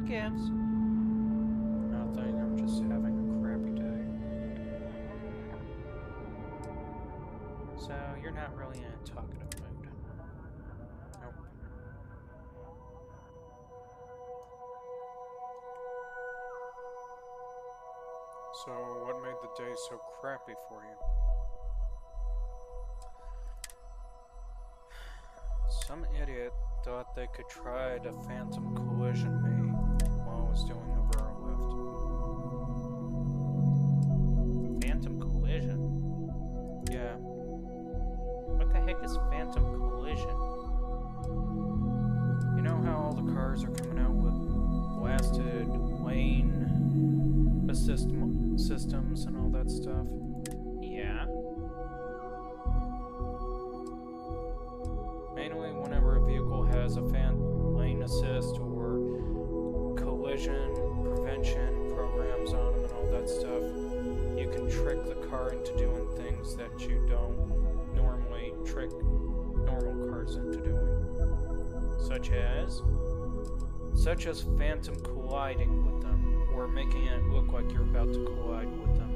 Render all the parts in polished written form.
forgives. Nothing, I'm just having a crappy day. So, you're not really in a talkative mood. Nope. So, what made the day so crappy for you? Some idiot thought they could try to phantom collision me while I was doing a Vero lift. Phantom collision? Yeah. What the heck is phantom collision? You know how all the cars are coming out with blasted lane systems and all that stuff? Yeah. Mainly whenever a vehicle has a lane assist or collision prevention programs on them and all that stuff, you can trick the car into doing things that you don't normally trick normal cars into doing. Such as phantom colliding with them, or making it look like you're about to collide with them.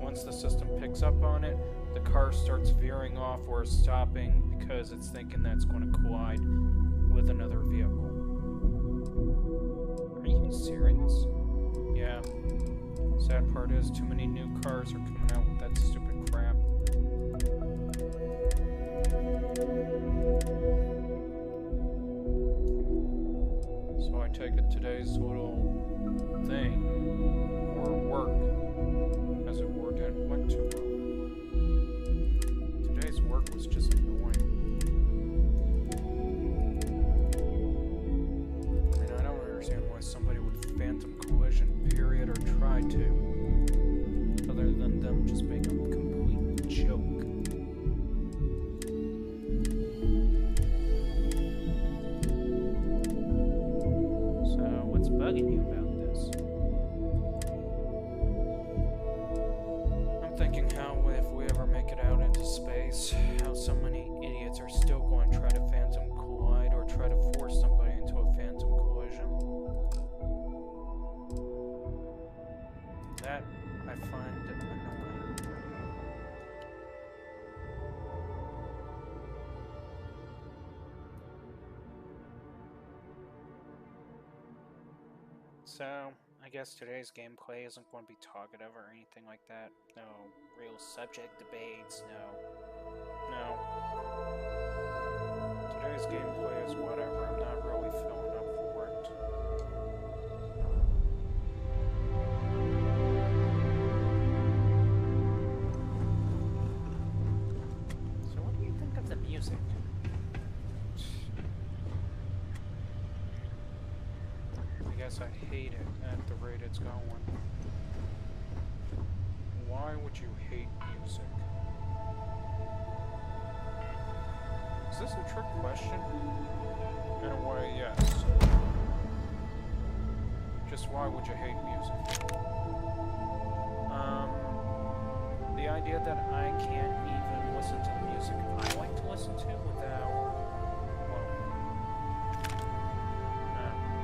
Once the system picks up on it, the car starts veering off or stopping because it's thinking that's going to collide with another vehicle. Are you serious? Yeah. Sad part is too many new cars are coming out with that stupid crap. So I take it today's little thing, or work, as it were, went too well. Today's work was just annoying. I mean, I don't understand why somebody would phantom collision, period, or try to, other than them just make a complete joke. So, what's bugging you about this? I'm thinking how if we ever make it out into space, how so many idiots are still going to try to phantom collide or try to force somebody into a phantom collision. That I find annoying. So, I guess today's gameplay isn't going to be talkative or anything like that. No real subject debates, no. Today's gameplay is whatever, I'm not really filling up for it. So what do you think of the music? I guess I hate it at the rate it's going. Why would you hate music? Is this a trick question? In a way, yes. Just why would you hate music? The idea that I can't even listen to the music I like to listen to without, well,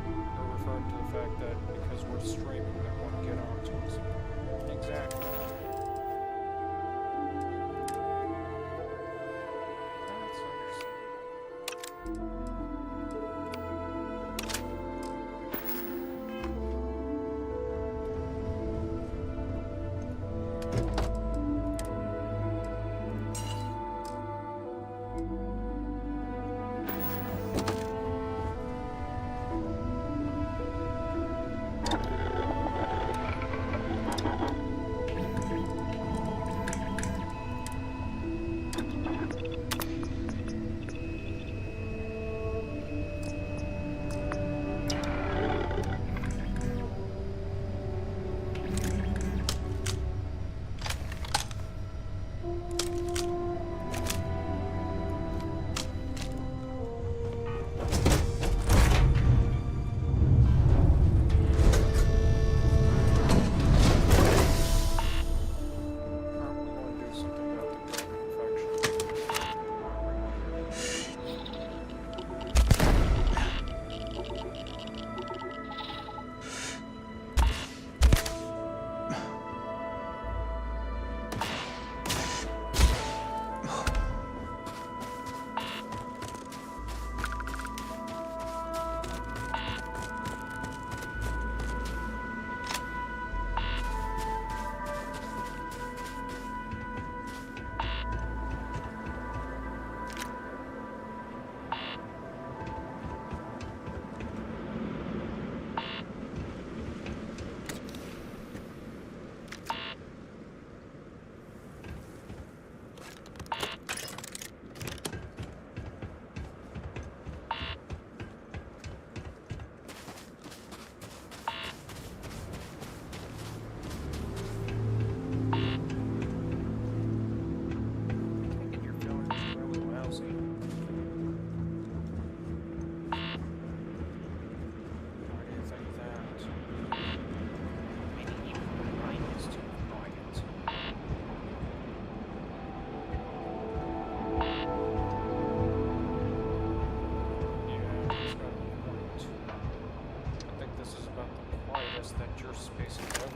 you're referring to the fact that because we're streaming, they want to get onto us. Exactly. That's understandable. much space as ever.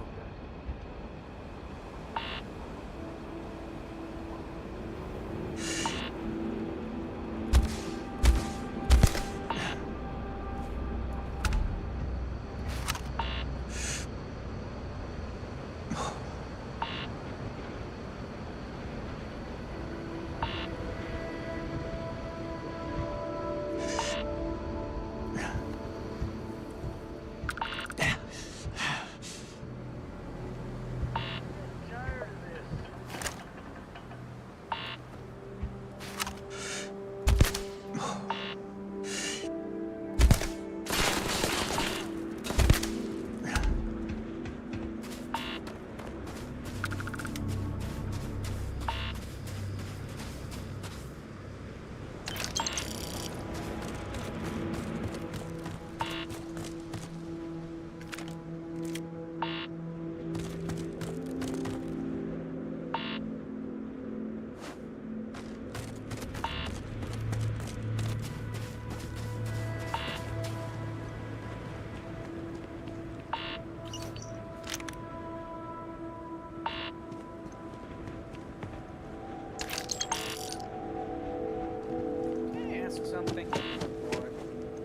Something.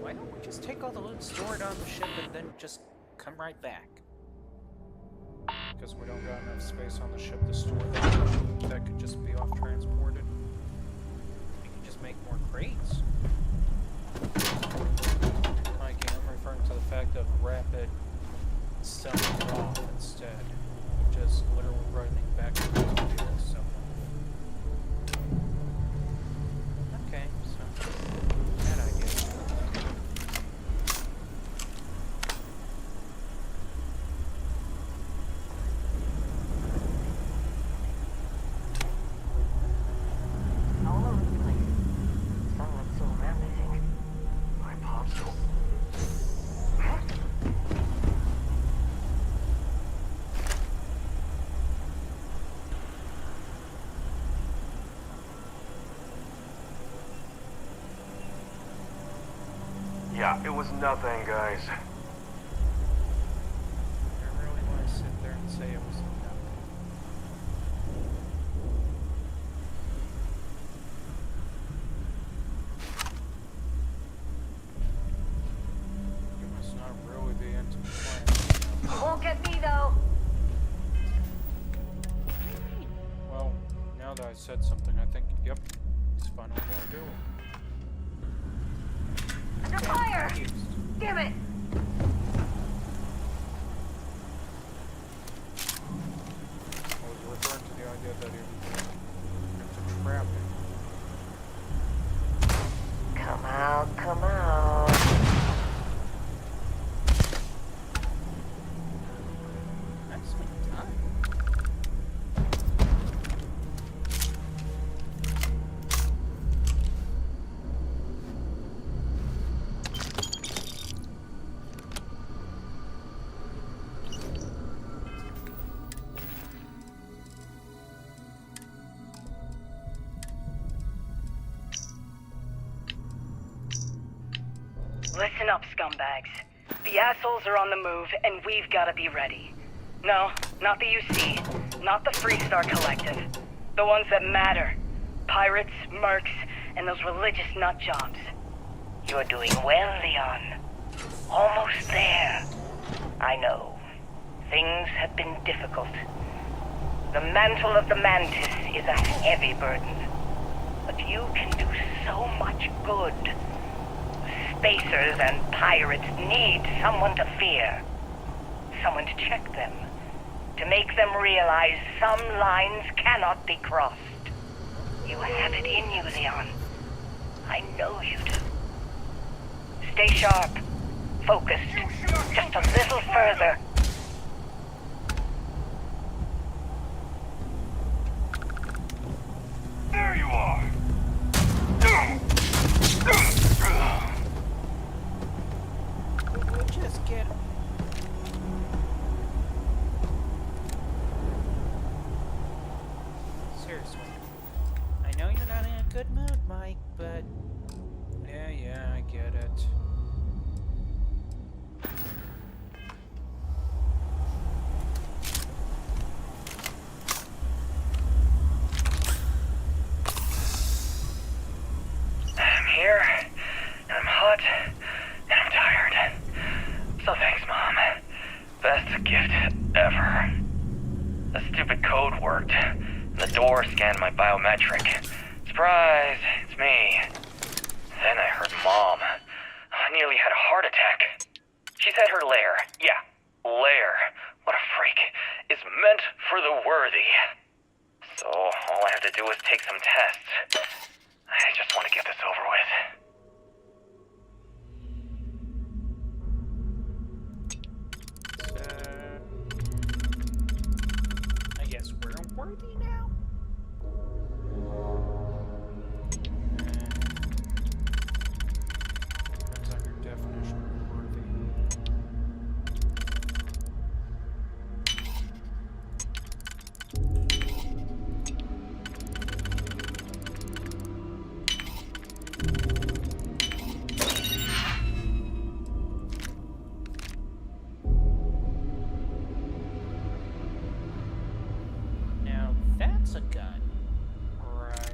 Why don't we just take all the loot stored on the ship and then just come right back? Because we don't got enough space on the ship to store that could just be off transported. We can just make more crates. Like, I'm referring to the fact of rapid selling off instead. Just literally running back to the field. So. Okay, so. That I get. All over the place. Someone's still around, I think. My popsicle. Yeah, it was nothing, guys. I really want to sit there and say it was nothing. You must not really be into playing. You won't get me, though. Well, now that I said something, I think, yep, he's finally going to do it. Under fire! Damn it! I was referring to the idea that he was going to trap him. Come out, come out. Nicely done. Listen up, scumbags. The assholes are on the move, and we've got to be ready. No, not the UC, not the Freestar Collective. The ones that matter. Pirates, mercs, and those religious nutjobs. You're doing well, Leon. Almost there. I know. Things have been difficult. The mantle of the Mantis is a heavy burden. But you can do so much good. Spacers and pirates need someone to fear. Someone to check them. To make them realize some lines cannot be crossed. You have it in you, Leon. I know you do. Stay sharp. Focused. Just a little further. There you are! Just get him. Seriously. I know you're not in a good mood, Mike, but... Yeah, I get it. lot, and I'm tired. So thanks, Mom. Best gift ever. The stupid code worked, and the door scanned my biometric. Surprise, it's me. Then I heard Mom. I nearly had a heart attack. She said her lair, yeah, lair, what a freak, is meant for the worthy. So all I have to do is take some tests. I just want to get this over with. I guess we're worthy now? Depends on your definition of worthy. Now that's a gun. Right.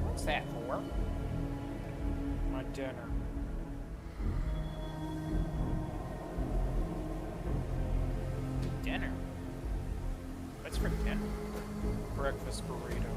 What's that for? My dinner. Dinner? What's for dinner? Breakfast burrito.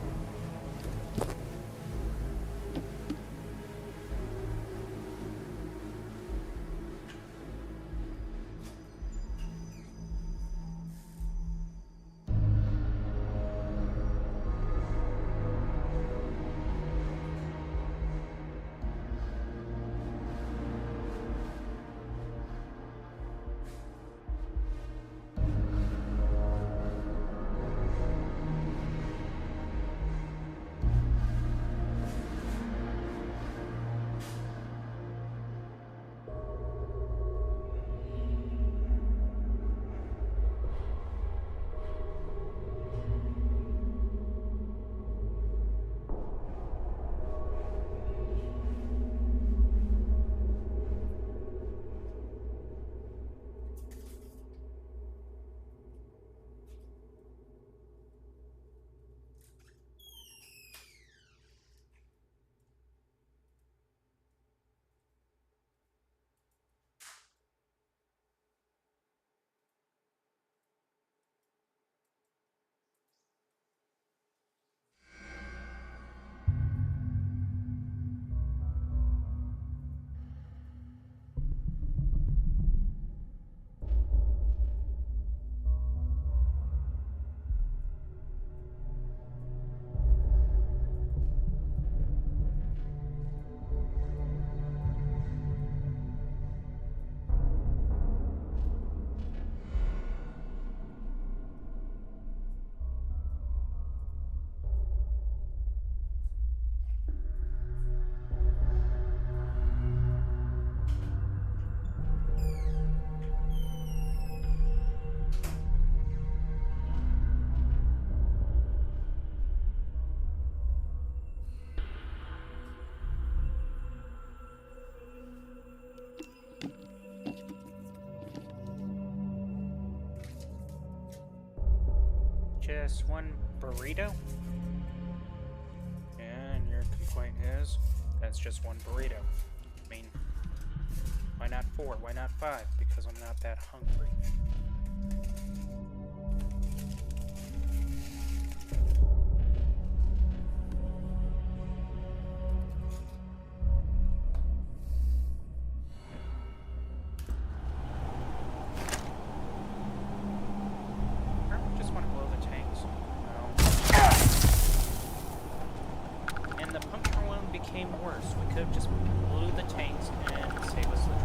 Just one burrito? And your complaint is, that's just one burrito. I mean, why not 4? Why not 5? Because I'm not that hungry. Became worse. We could have just blew the tanks and save us the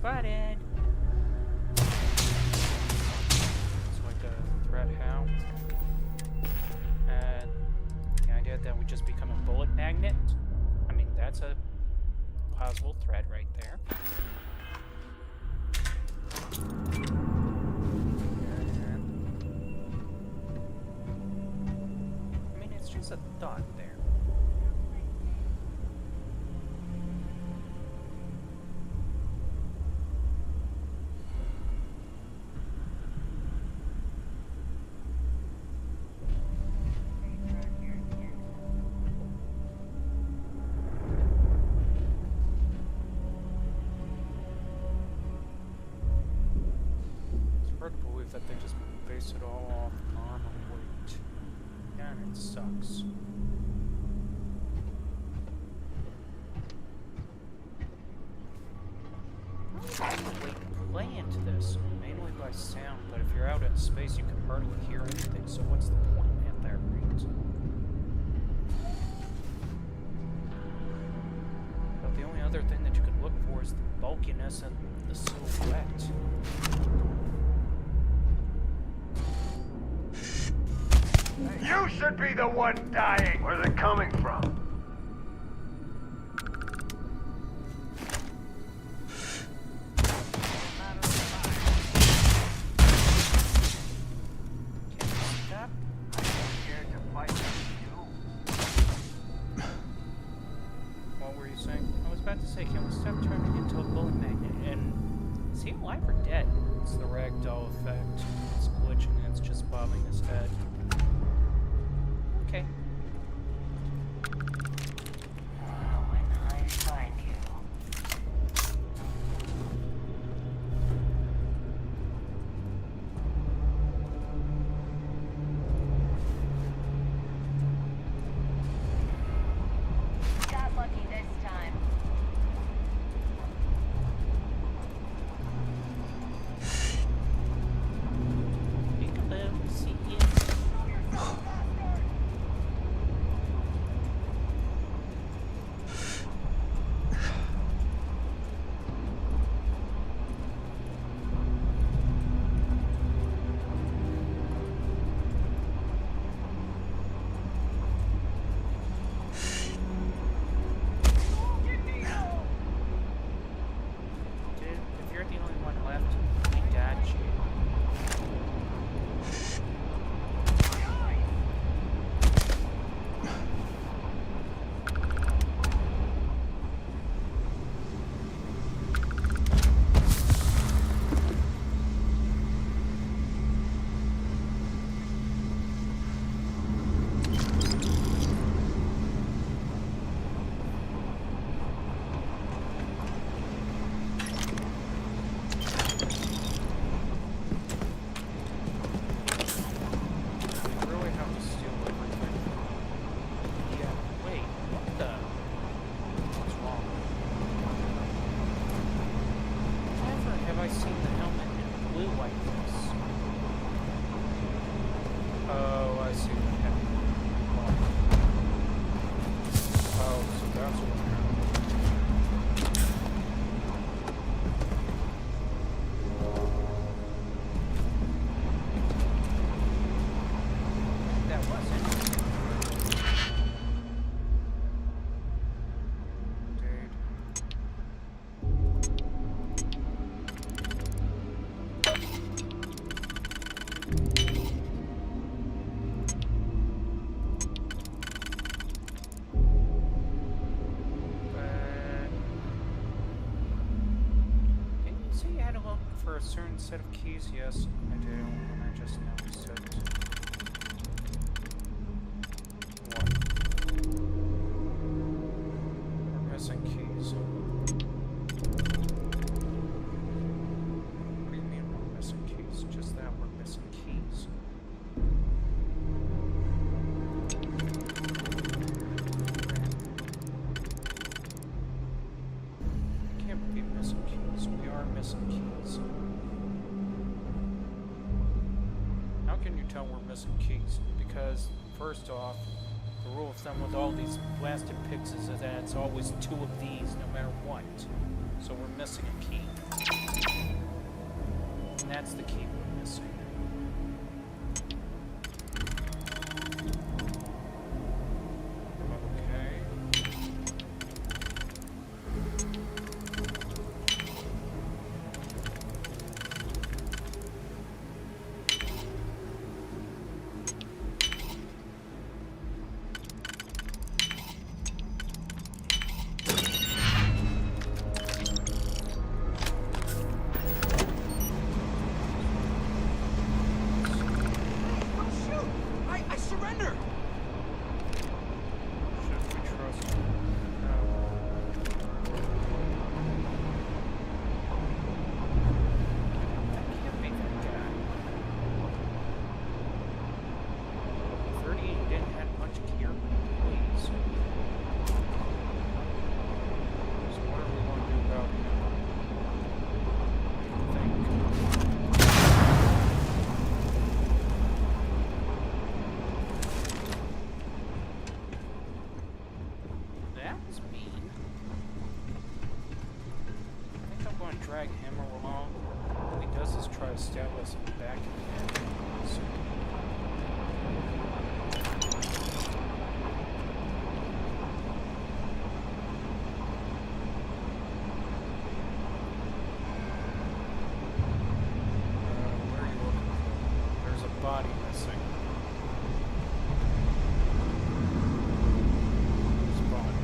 Spotted! It's like a threat how. The idea that we just become a bullet magnet? I mean, that's a possible threat right there. I mean, it's just a thought there. That they just base it all off armor weight. And it sucks. How does the weight play into this? Mainly by sound, but if you're out in space you can hardly hear anything, so what's the point at that rate? But the only other thing that you could look for is the bulkiness and the silhouette. You should be the one dying! Where's it coming from? Stop. I'm scared to fight you. What were you saying? I was about to say, can we stop turning into a bullet magnet? And is he alive or dead? It's the ragdoll effect. It's glitching and it's just bobbing his head. Okay. When I find you. Got lucky this time. Peekaboo, see you. a certain set of keys? Yes, I do, and I just noticed it. What? We're missing keys. What do you mean we're missing keys? Just that, we're missing keys. We can't be missing keys. We are missing keys. How can you tell we're missing keys? Because, first off, the rule of thumb with all these blasted pixies is that it's always two of these, no matter what. So we're missing a key. that's the key we're missing. Okay. I surrender! Should we trust him? That can't be that guy. 30 didn't have much gear. Please. So what are we going to do about him? That was mean. I think I'm going to drag him along. All he does is try to stab us in the back of the head. So, where are you looking for? There's a body missing. Whose body?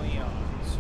Leon's.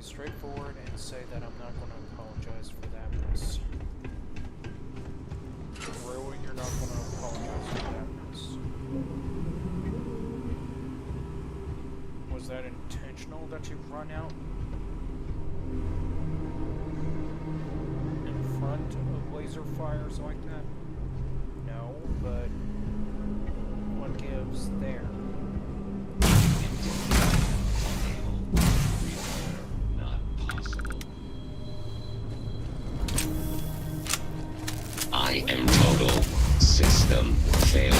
straightforward and say that I'm not going to apologize for that mess. Really, you're not going to apologize for that mess. Was that intentional that you run out in front of laser fires like that? No, but what gives there? I am total system failure.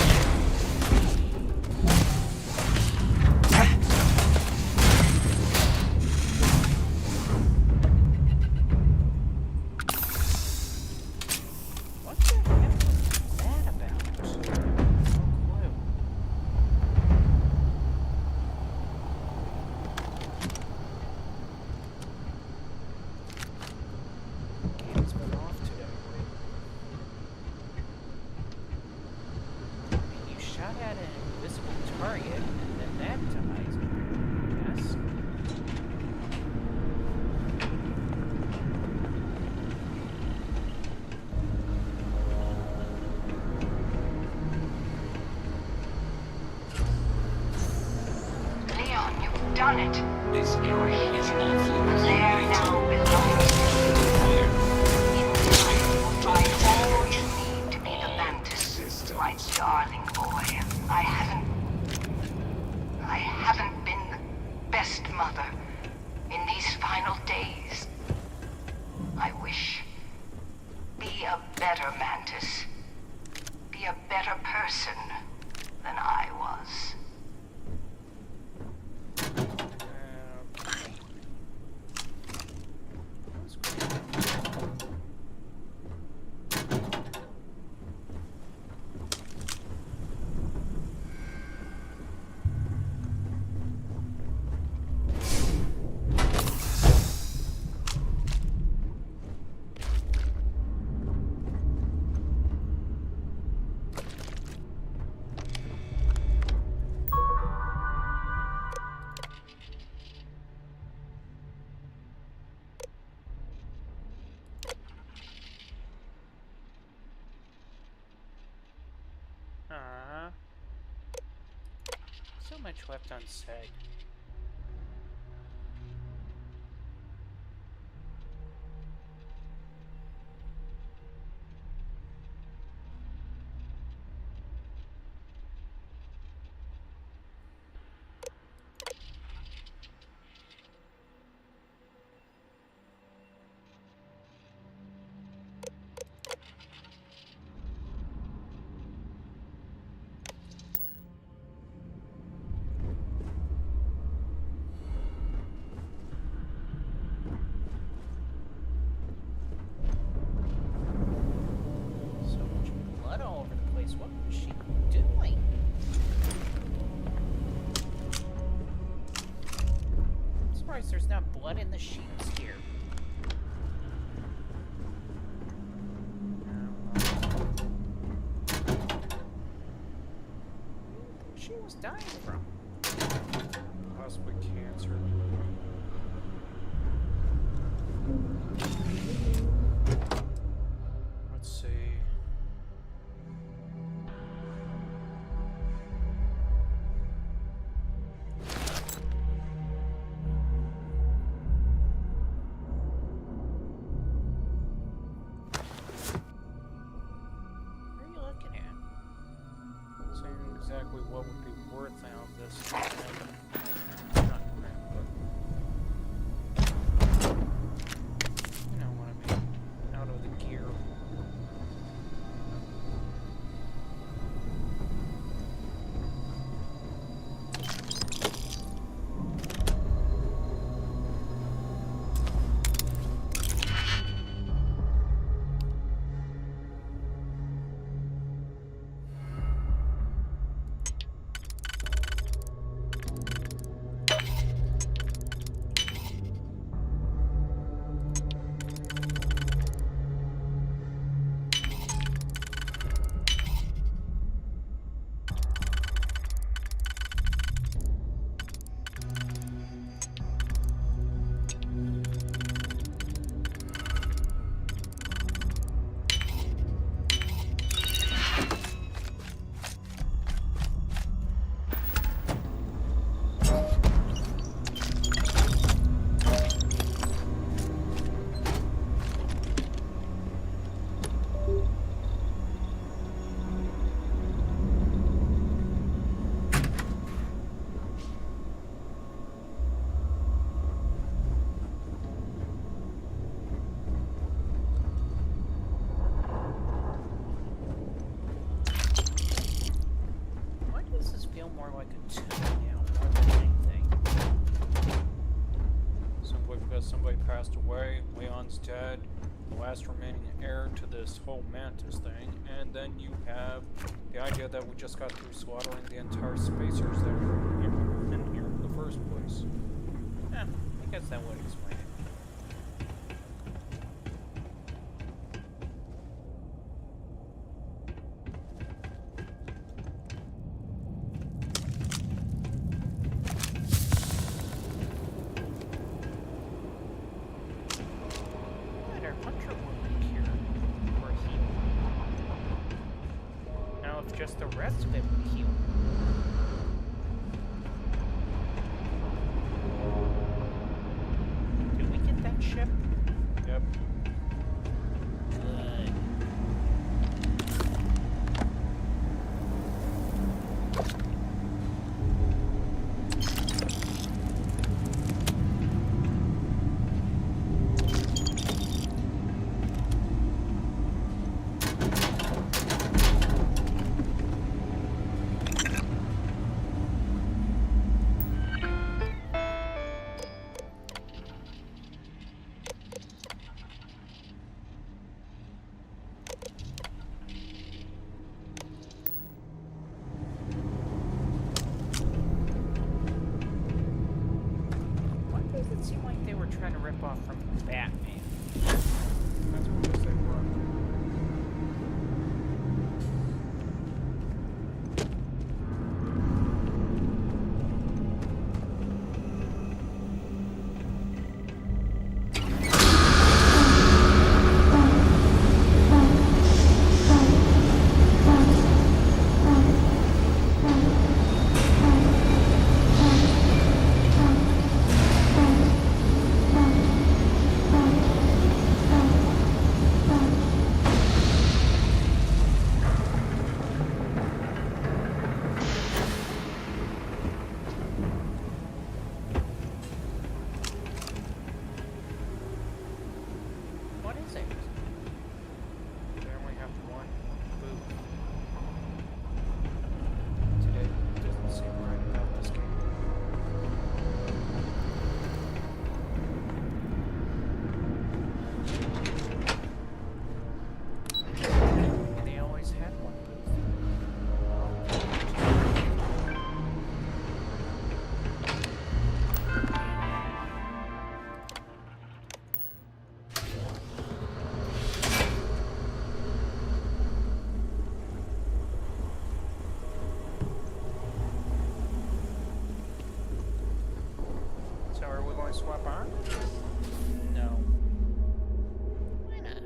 What the heck was that about? No clue. Game's been off today. You shot at an invisible target, and then that dies. Yes. Leon, you've done it. This area is awfully There now belongs to you. In time, you'll find all you need to be the Mantis. My darling boy, I haven't been the best mother in these final days. I wish. Be a better Mantis. Be a better person than I was. That's great. So much left unsaid. So much blood all over the place. What was she doing? I'm surprised there's not blood in the sheets here. She was dying from possibly cancer. Let's see. What are you looking at? Saying exactly what would be worth out of this. Not crap, but you know what I mean. Out of the gear. more like a tune now, more than anything. Simply because somebody passed away, Leon's dead, the last remaining heir to this whole Mantis thing, and then you have the idea that we just got through slaughtering the entire spacers that were in here in the first place. I guess that would explain it. Just the rest of it would heal. Did we get that ship? Yep. Good. Trying to rip off from Batman. That's what they were. Swap arms? No. Why not?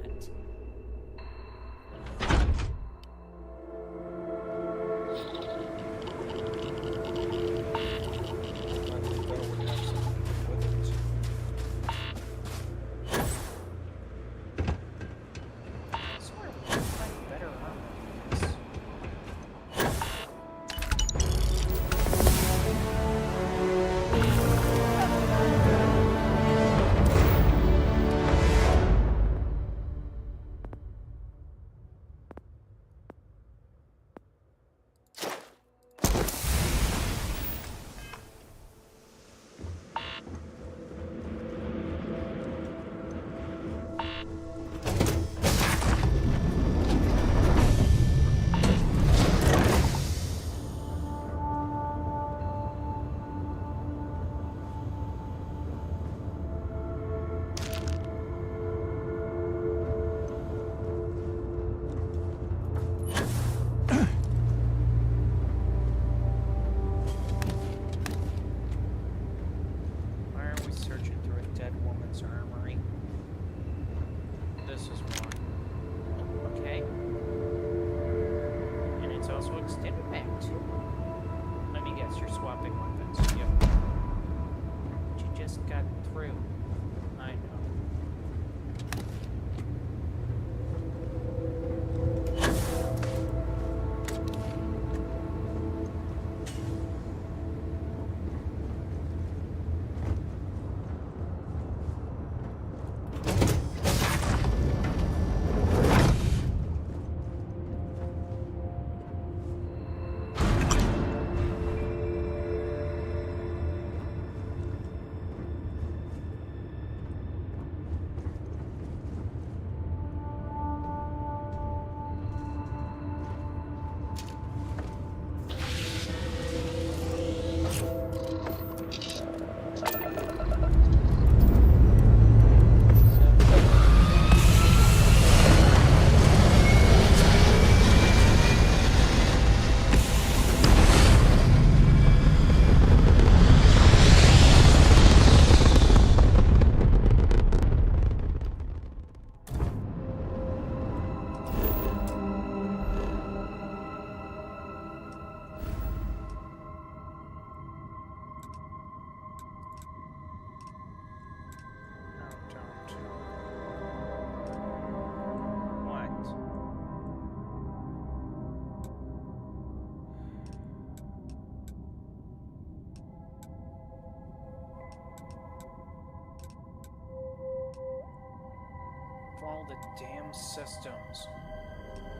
the damn systems.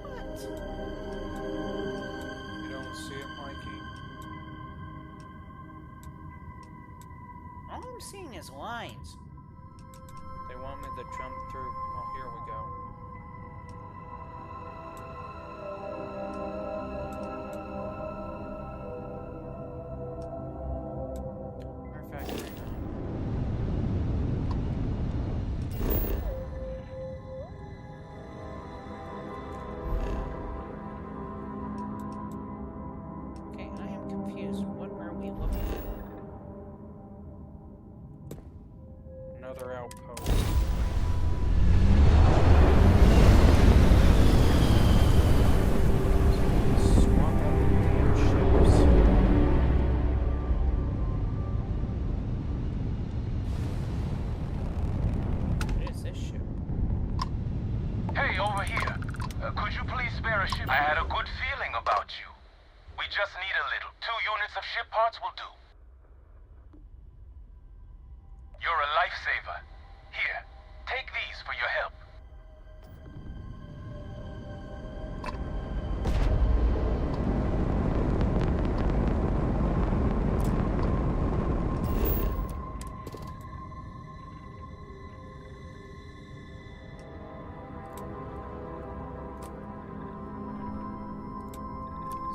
What? You don't see it, Mikey? All I'm seeing is lines. They want me to jump through. Well, here we go. Matter of fact, hang on. Okay, I am confused. What are we looking for? Another outpost. Swap out the damn ships. What is this ship? Hey, over here. Could you please spare a ship? I had a good feeling about you. We just need a little. 2 units of ship parts will do. You're a lifesaver. Here, take these for your help.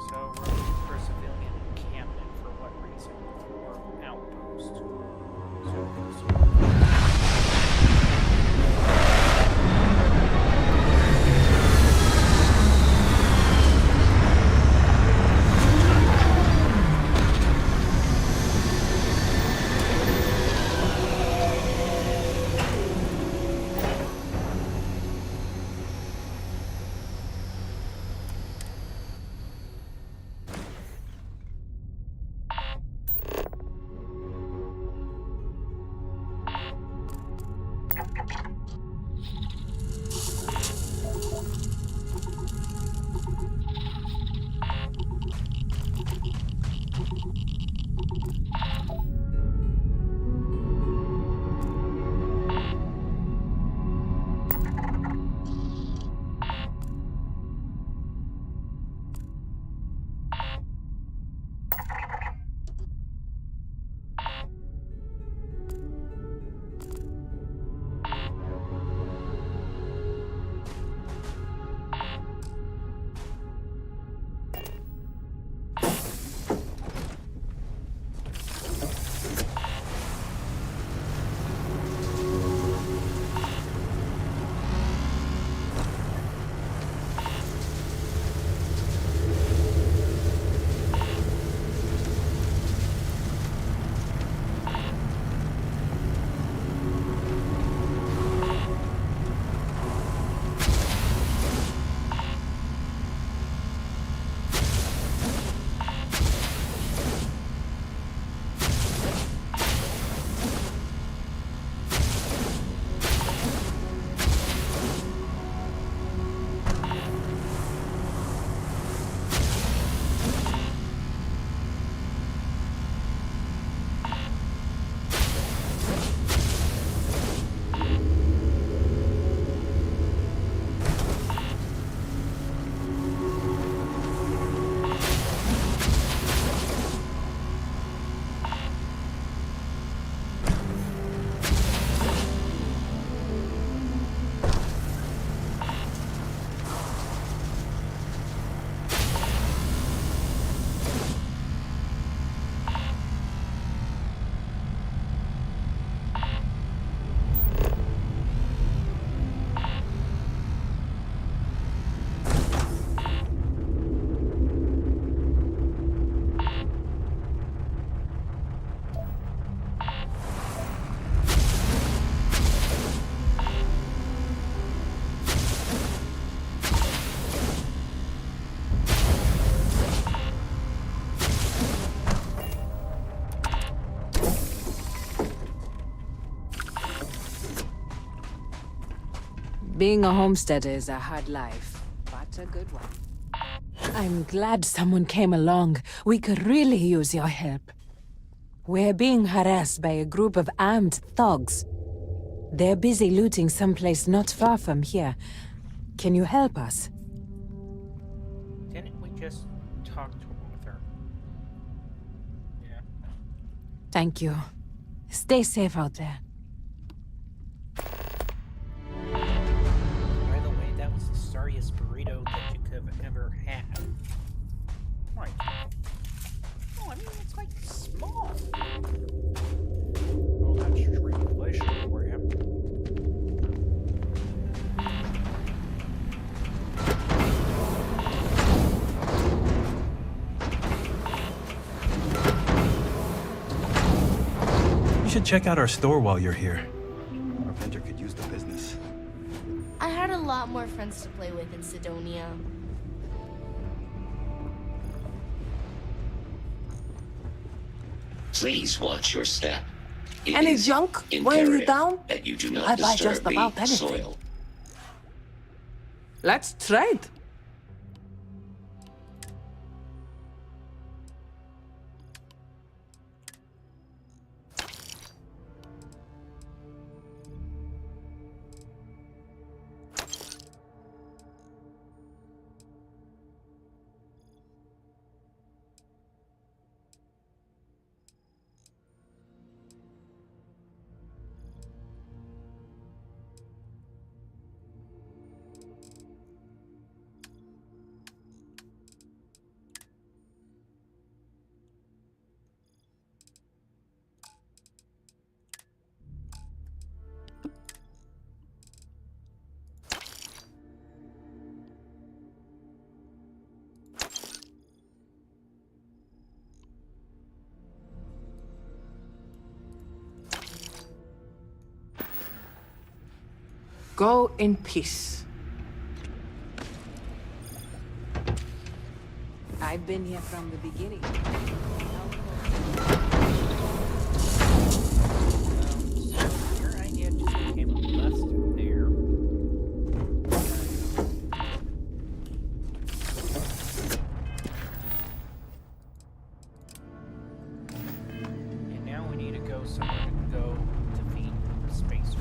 So we're looking for civilian encampment for what reason? For outpost. Being a homesteader is a hard life, but a good one. I'm glad someone came along. We could really use your help. We're being harassed by a group of armed thugs. They're busy looting someplace not far from here. Can you help us? Didn't we just talk to with her? Yeah. Thank you. Stay safe out there. By the way, that was the sorriest burrito that you could have ever had. Right. Oh, I mean, it's like small. Oh, that's triangulation for you. You should check out our store while you're here. Our vendor could use the business. I had a lot more friends to play with in Sidonia. Please watch your step. It Any is junk weighing you imperative down? that you do not I buy disturb just about the anything. soil. Let's trade. Go in peace. I've been here from the beginning. So your idea just became a bust there. And now we need to go somewhere to go defeat the spacer.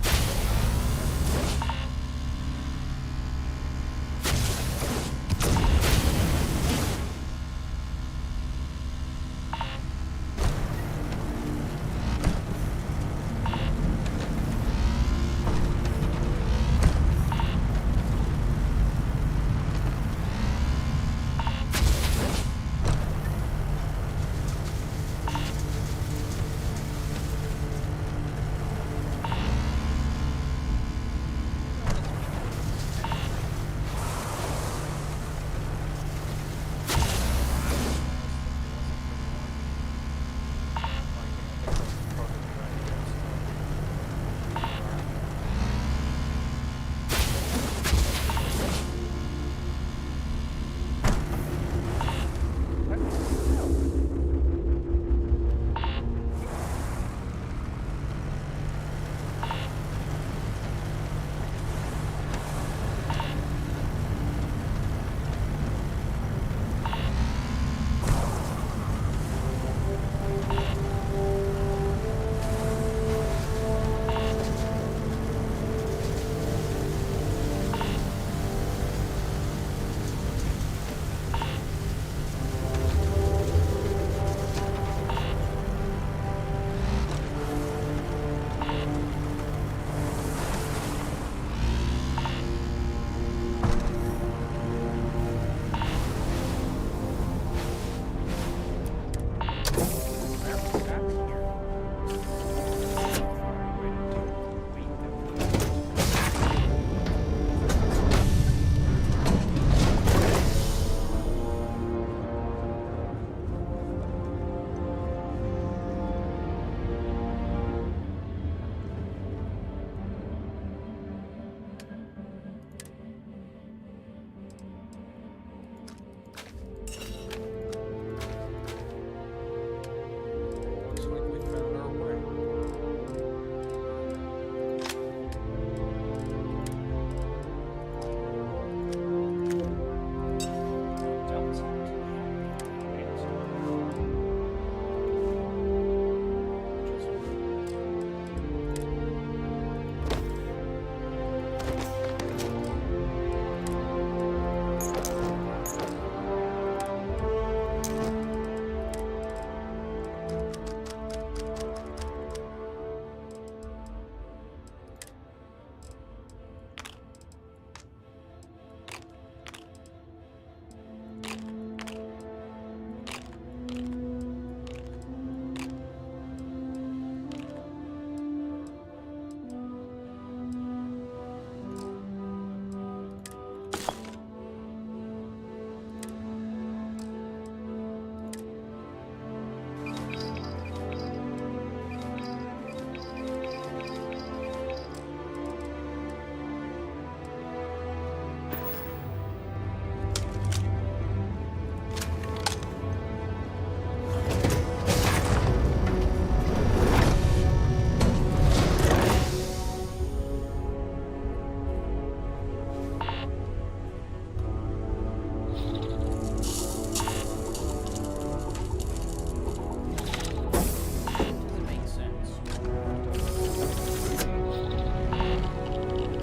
Doesn't make sense.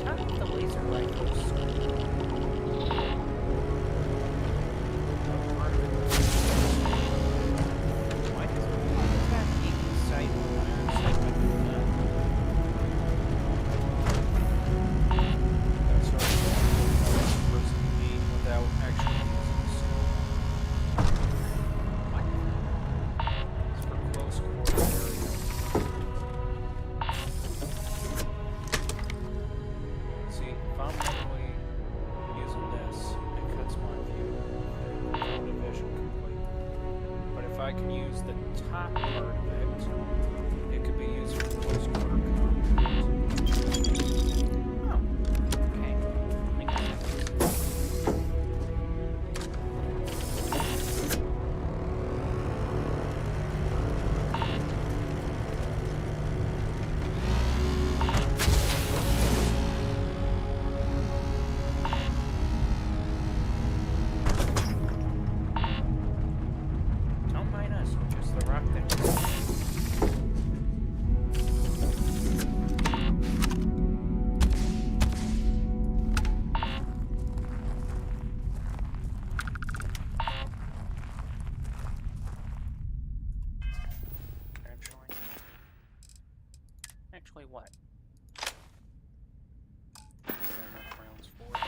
How did the laser rifles? Why does that keep sight on sight like that? That's how it's supposed to be without actually using the scope. What? It's for close quarter area. See, if I'm literally using this, it cuts my view out of vision completely. But if I can use the top part of it, it could be used for close quarter combat. Oh, okay. Makes sense. Don't mind us, we're just the rock thing. Actually what? There are enough rounds for it.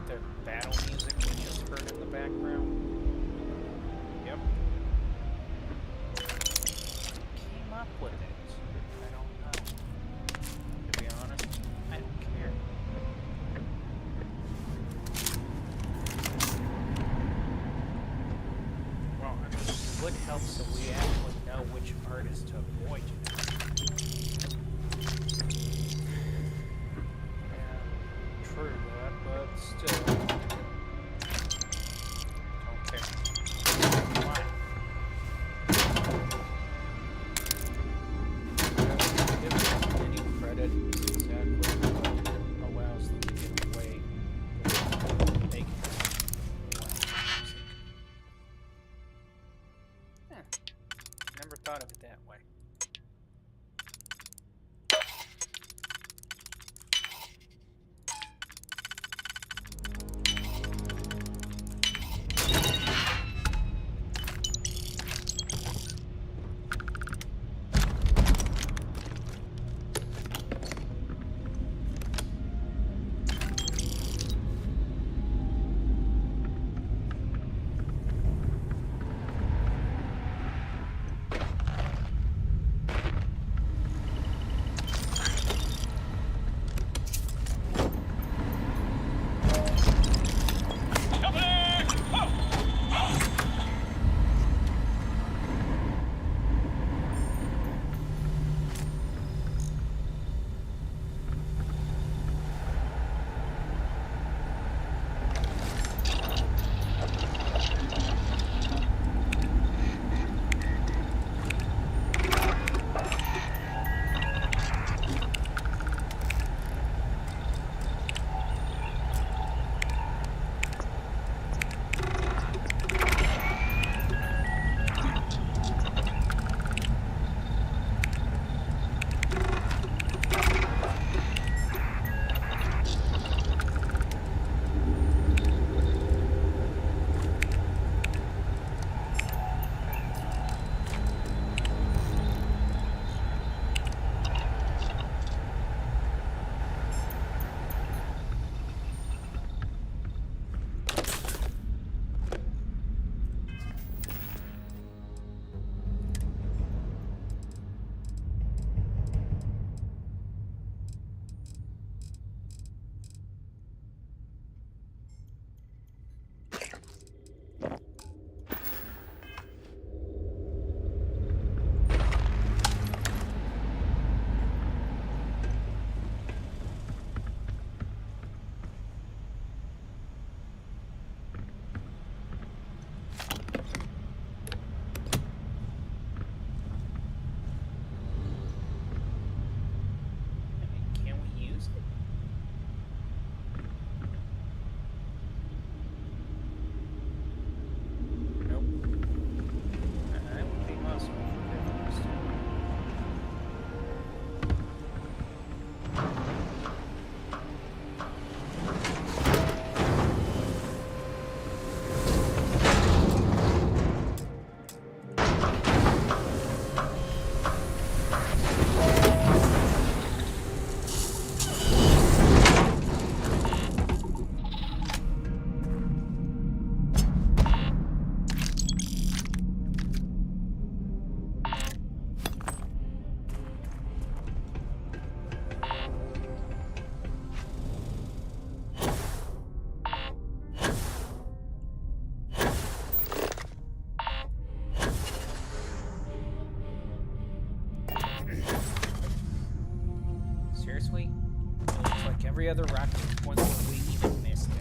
their battle music we just heard in the background? Yep. Came up with it. I don't know. To be honest, I don't care. Well, I mean, it would help so we actually know which artist to avoid. Yeah, true that, but still. Don't care. Why? Give them any credit is exactly what allows them to get away with making loud music. Never thought of it that way. Seriously? It looks like every other Rocket point where we even missed it.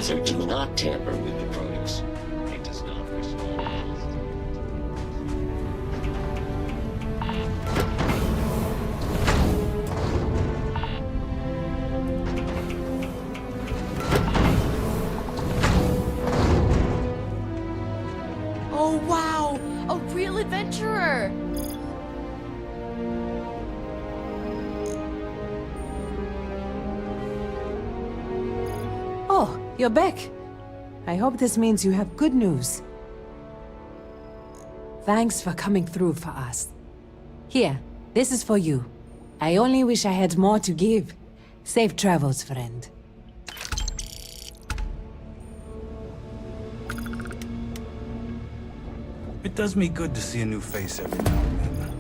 Supervisor, do not tamper with the products. It does not respond. Oh wow! A real adventurer! Oh, you're back. I hope this means you have good news. Thanks for coming through for us. Here, this is for you. I only wish I had more to give. Safe travels, friend. It does me good to see a new face every now and then.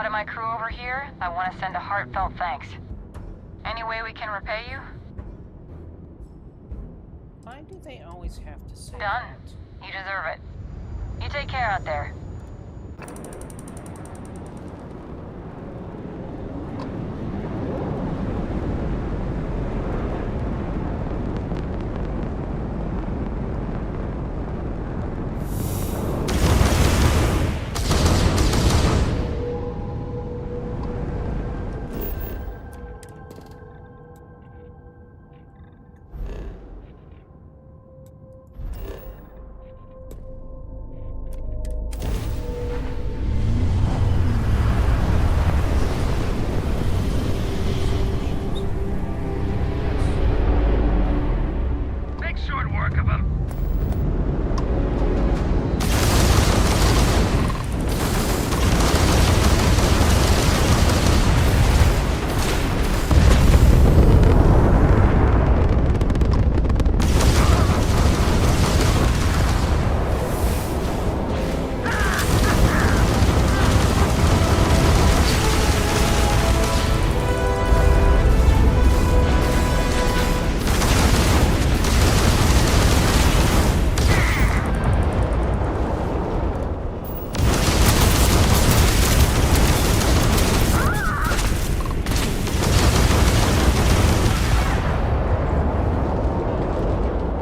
of my crew over here, I want to send a heartfelt thanks. Any way we can repay you? Why do they always have to say Done. that? You deserve it. You take care out there. Make short work of him.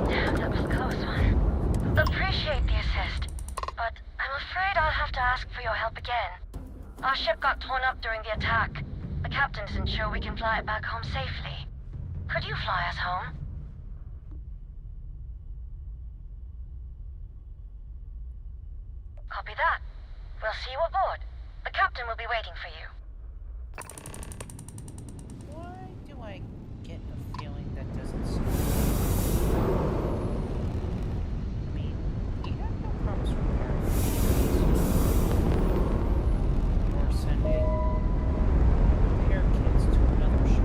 That was a close one. Appreciate the assist, but I'm afraid I'll have to ask for your help again. Our ship got torn up during the attack. The captain isn't sure we can fly it back home safely. Could you fly us home? Copy that. We'll see you aboard. The captain will be waiting for you. Why do I get a feeling that doesn't seem... I mean, you have no problems repairing or sending repair kits to another ship.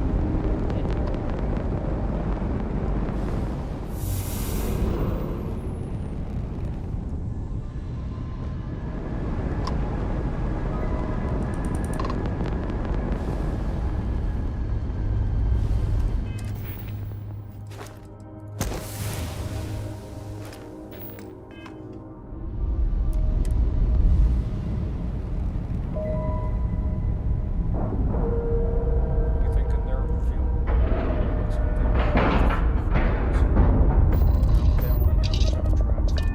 You think in their fuel looks like they might have fuels. They only have a tough trap for it.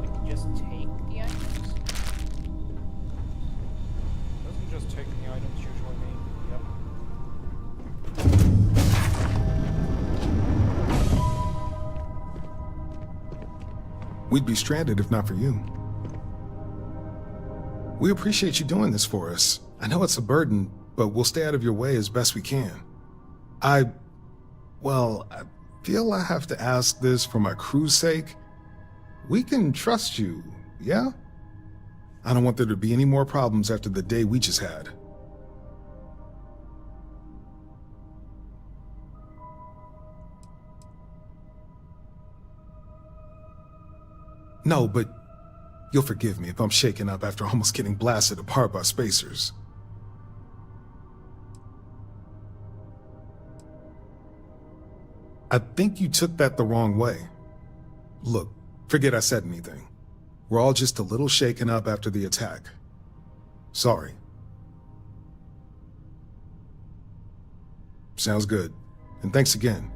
I can just take the items? Doesn't just taking the items usually mean, yep. We'd be stranded if not for you. We appreciate you doing this for us. I know it's a burden, but we'll stay out of your way as best we can. I feel I have to ask this for my crew's sake. We can trust you, yeah? I don't want there to be any more problems after the day we just had. No, but you'll forgive me if I'm shaken up after almost getting blasted apart by spacers. I think you took that the wrong way. Look, forget I said anything. We're all just a little shaken up after the attack. Sorry. Sounds good. And thanks again.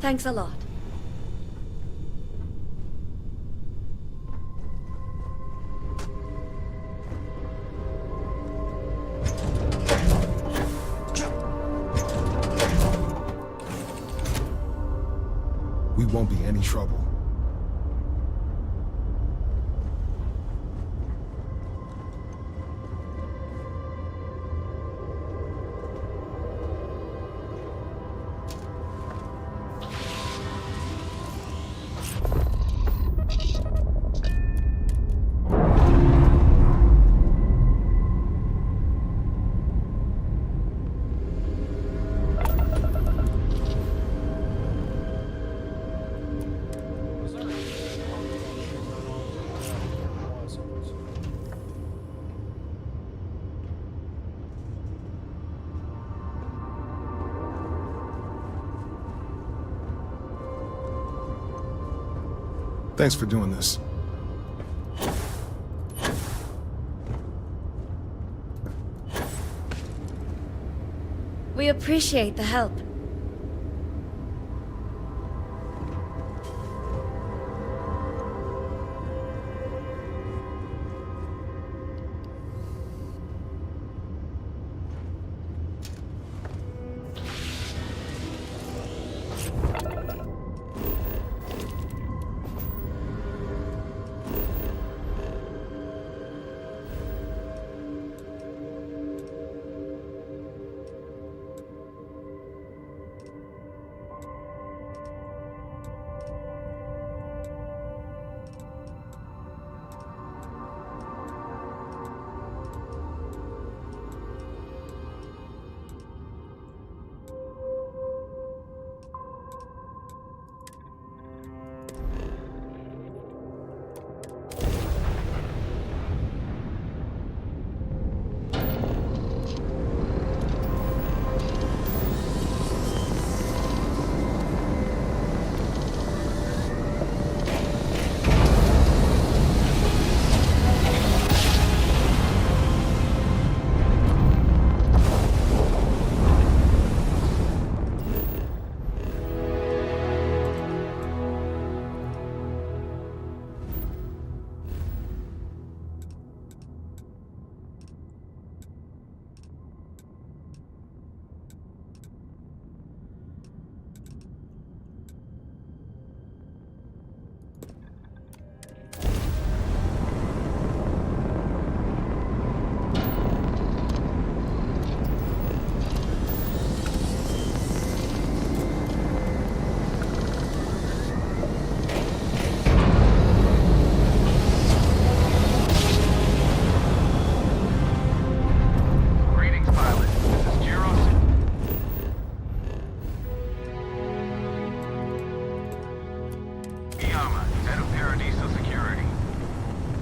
Thanks a lot. we won't be any trouble. Was there Thanks for doing this. We appreciate the help.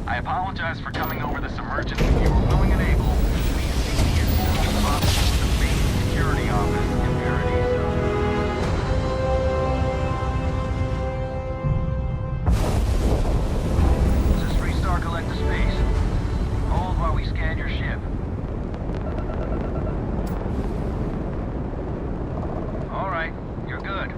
I apologize for coming over this emergency. If you were willing and able, please see me as soon as possible to the main security office in Paradiso. This is 3-star collector space. Hold while we scan your ship. All right, you're good.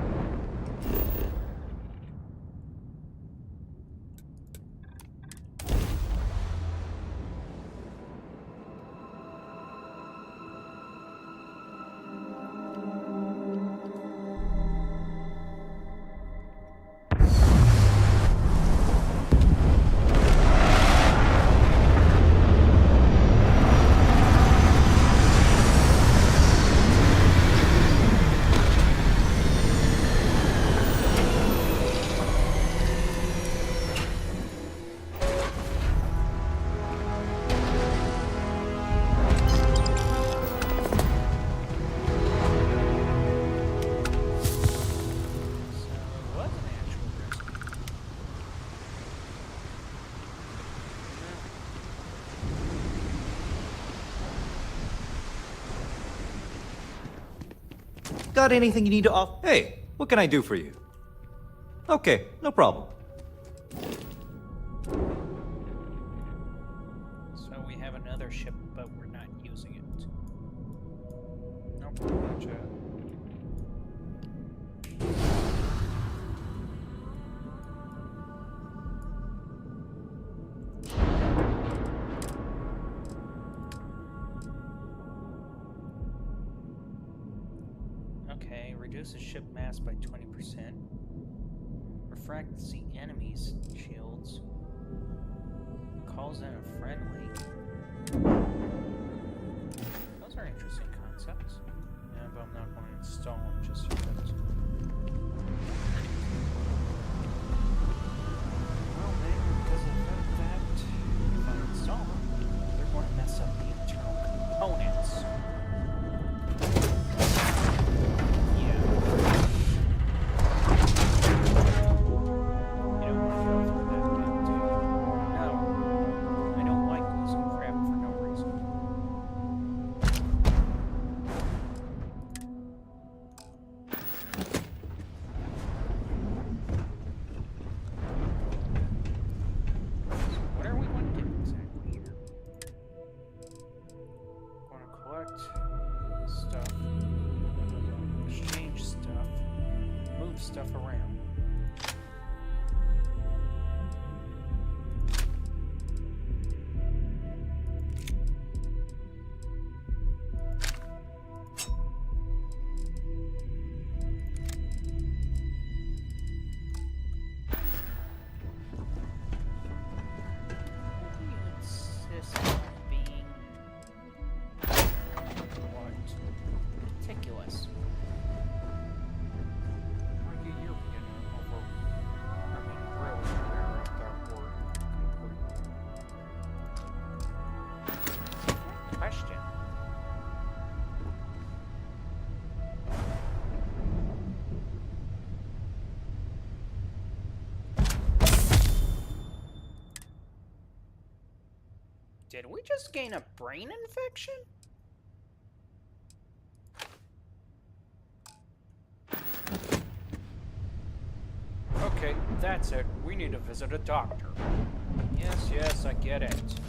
Got anything you need to off? Hey, what can I do for you? Okay, no problem. So we have another ship, but we're not using it. Nope, gotcha. Okay, reduces ship mass by 20%. defracts the enemy's shields. Calls in a friendly. Those are interesting concepts. Yeah, but I'm not going to install them just yet. Well, maybe because of that, if I install them, they're going to mess up the internal components. Stuff around. You insist on being what? Meticulous. Did we just gain a brain infection? Okay, that's it. We need to visit a doctor. Yes, yes, I get it.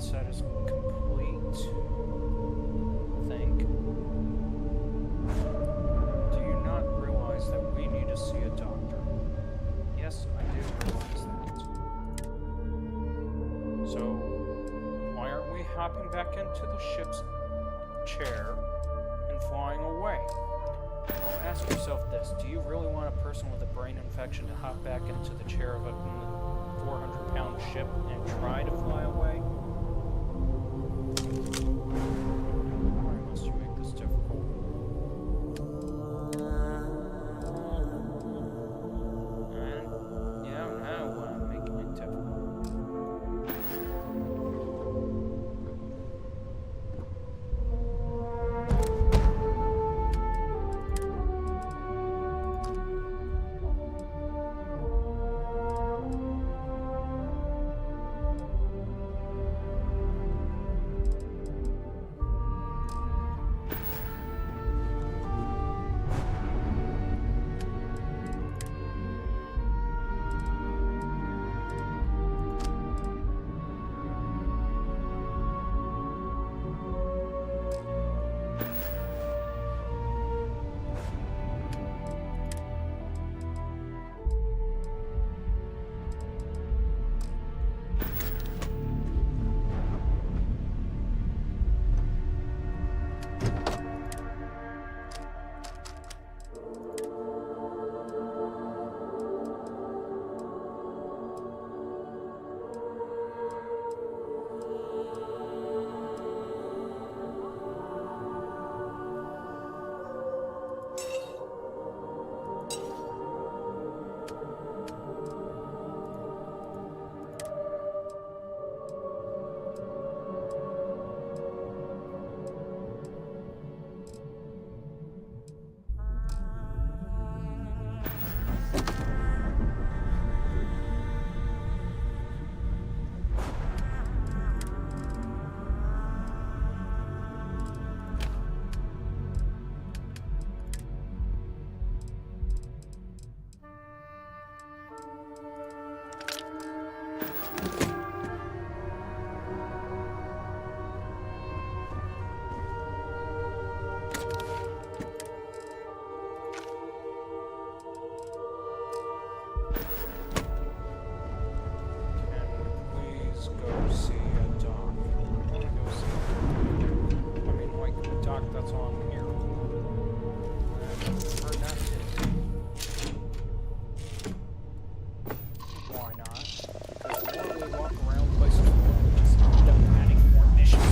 Set is complete. Think. Do you not realize that we need to see a doctor? Yes, I do realize that. So, why aren't we hopping back into the ship's chair and flying away? Well, ask yourself this. Do you really want a person with a brain infection to hop back into the chair of a 400-pound ship and try to fly away? Why must you make this difficult? And yeah, now I'm making it difficult. lock, that's all I'm here. Or not. Why not? Because the more we walk around places, the more we end up adding more missions.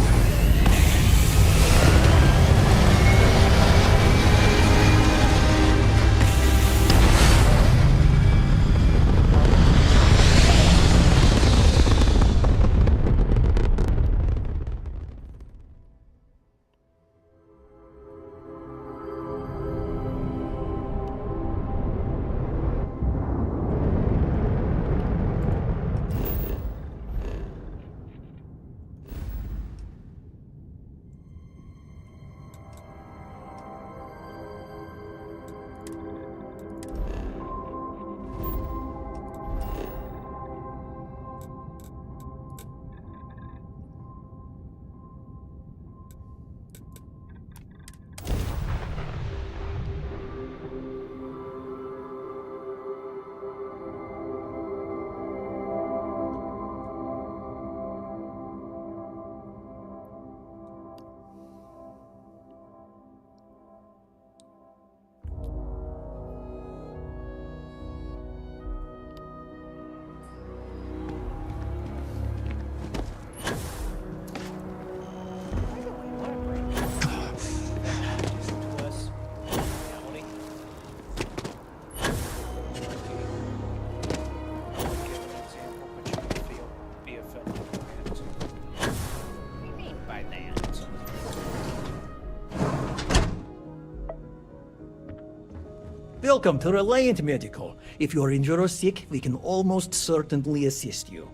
Welcome to Reliant Medical. If you're injured or sick, we can almost certainly assist you.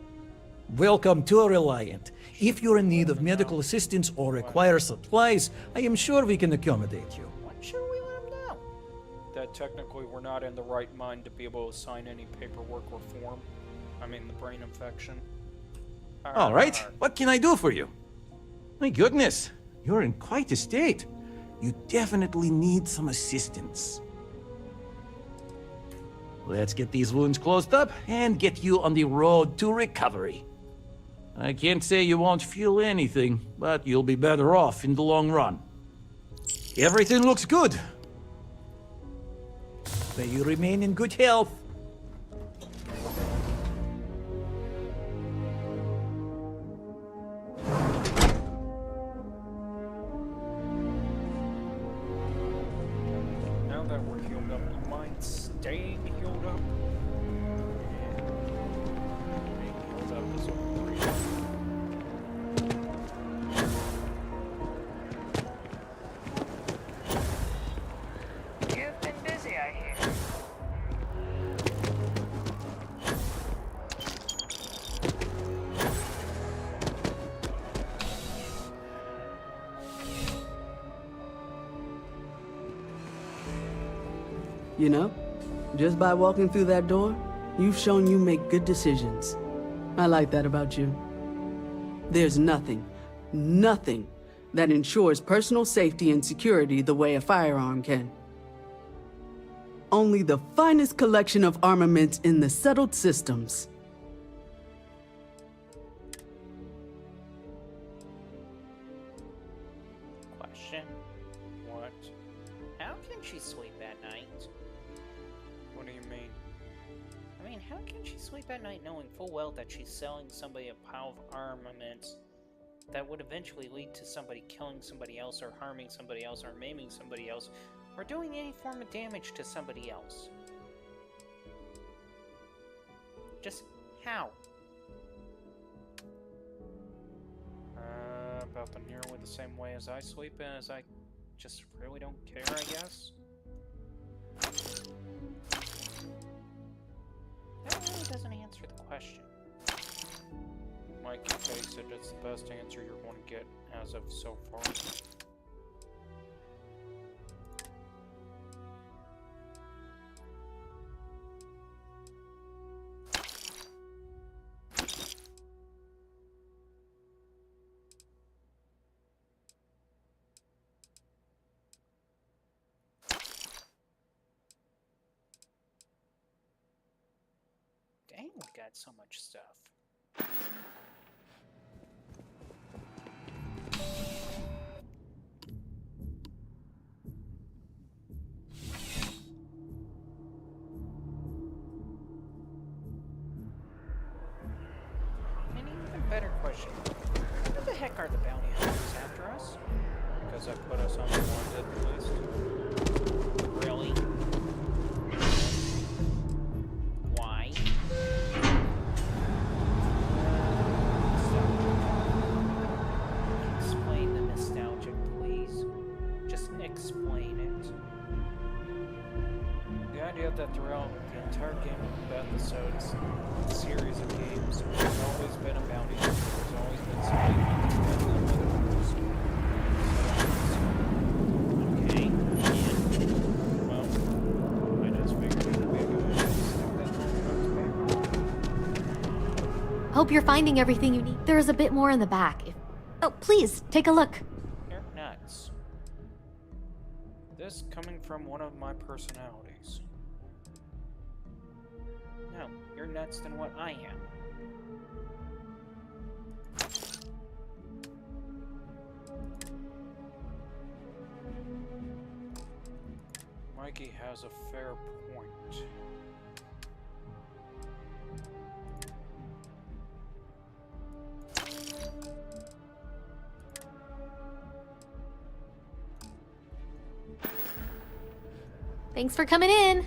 Welcome to Reliant. If you're in need of medical assistance or require supplies, I am sure we can accommodate you. When should we let them know? That technically we're not in the right mind to be able to sign any paperwork or form. I mean, the brain infection. All right, what can I do for you? My goodness, you're in quite a state. You definitely need some assistance. Let's get these wounds closed up and get you on the road to recovery. I can't say you won't feel anything, but you'll be better off in the long run. Everything looks good. May you remain in good health. Now that we're healed up, you mind staying healed up? Being healed up is overrated. You've been busy, I hear. You know, just by walking through that door, you've shown you make good decisions. I like that about you. There's nothing that ensures personal safety and security the way a firearm can. Only the finest collection of armaments in the settled systems. Question? What? How can she sleep at night? What do you mean? I mean, how can she sleep at night knowing full well that she's selling somebody a pile of armaments that would eventually lead to somebody killing somebody else or harming somebody else or maiming somebody else or doing any form of damage to somebody else? Just how? About the nearly the same way as I sleep and as I just really don't care, I guess? That really doesn't answer the question. Mike can face it, it's the best answer you're going to get as of so far. Dang, we got so much stuff. heck are the bounty hunters after us? Because I put us on the wanted list. Really? Why? Explain the nostalgic, please. Just explain it. The idea that throughout the entire game of episodes, series of games, there's always been a bounty hunter. There's always been somebody hunting down the other person. Okay. Yeah. Well, I just figured it would be a good idea to stick that home. Hope you're finding everything you need. There is a bit more in the back. Oh, please, take a look. You're nuts. This coming from one of my personalities. No, you're nuts than what I am. Mikey has a fair point. Thanks for coming in.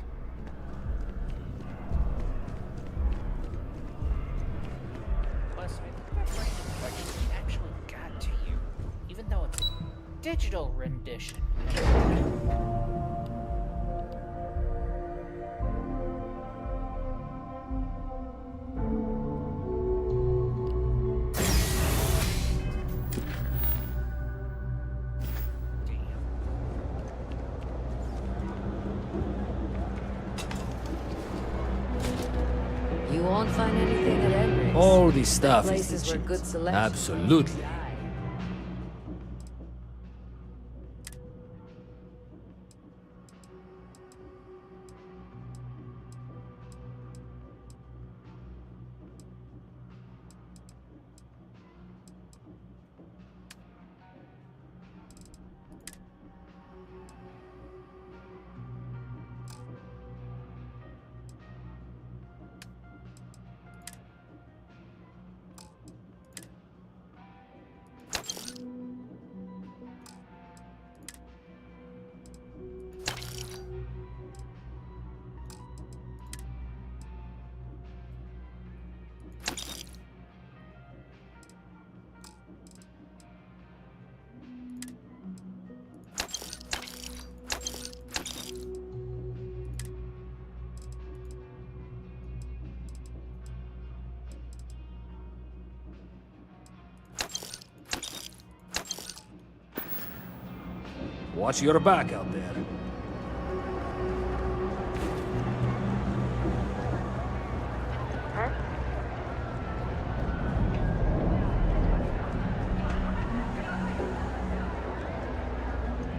Plus, I think that brain infection actually got to you, even though it's a digital rendition. You won't find anything at Emirates. All this stuff is Places where legit. good selection. Absolutely. Watch your back out there.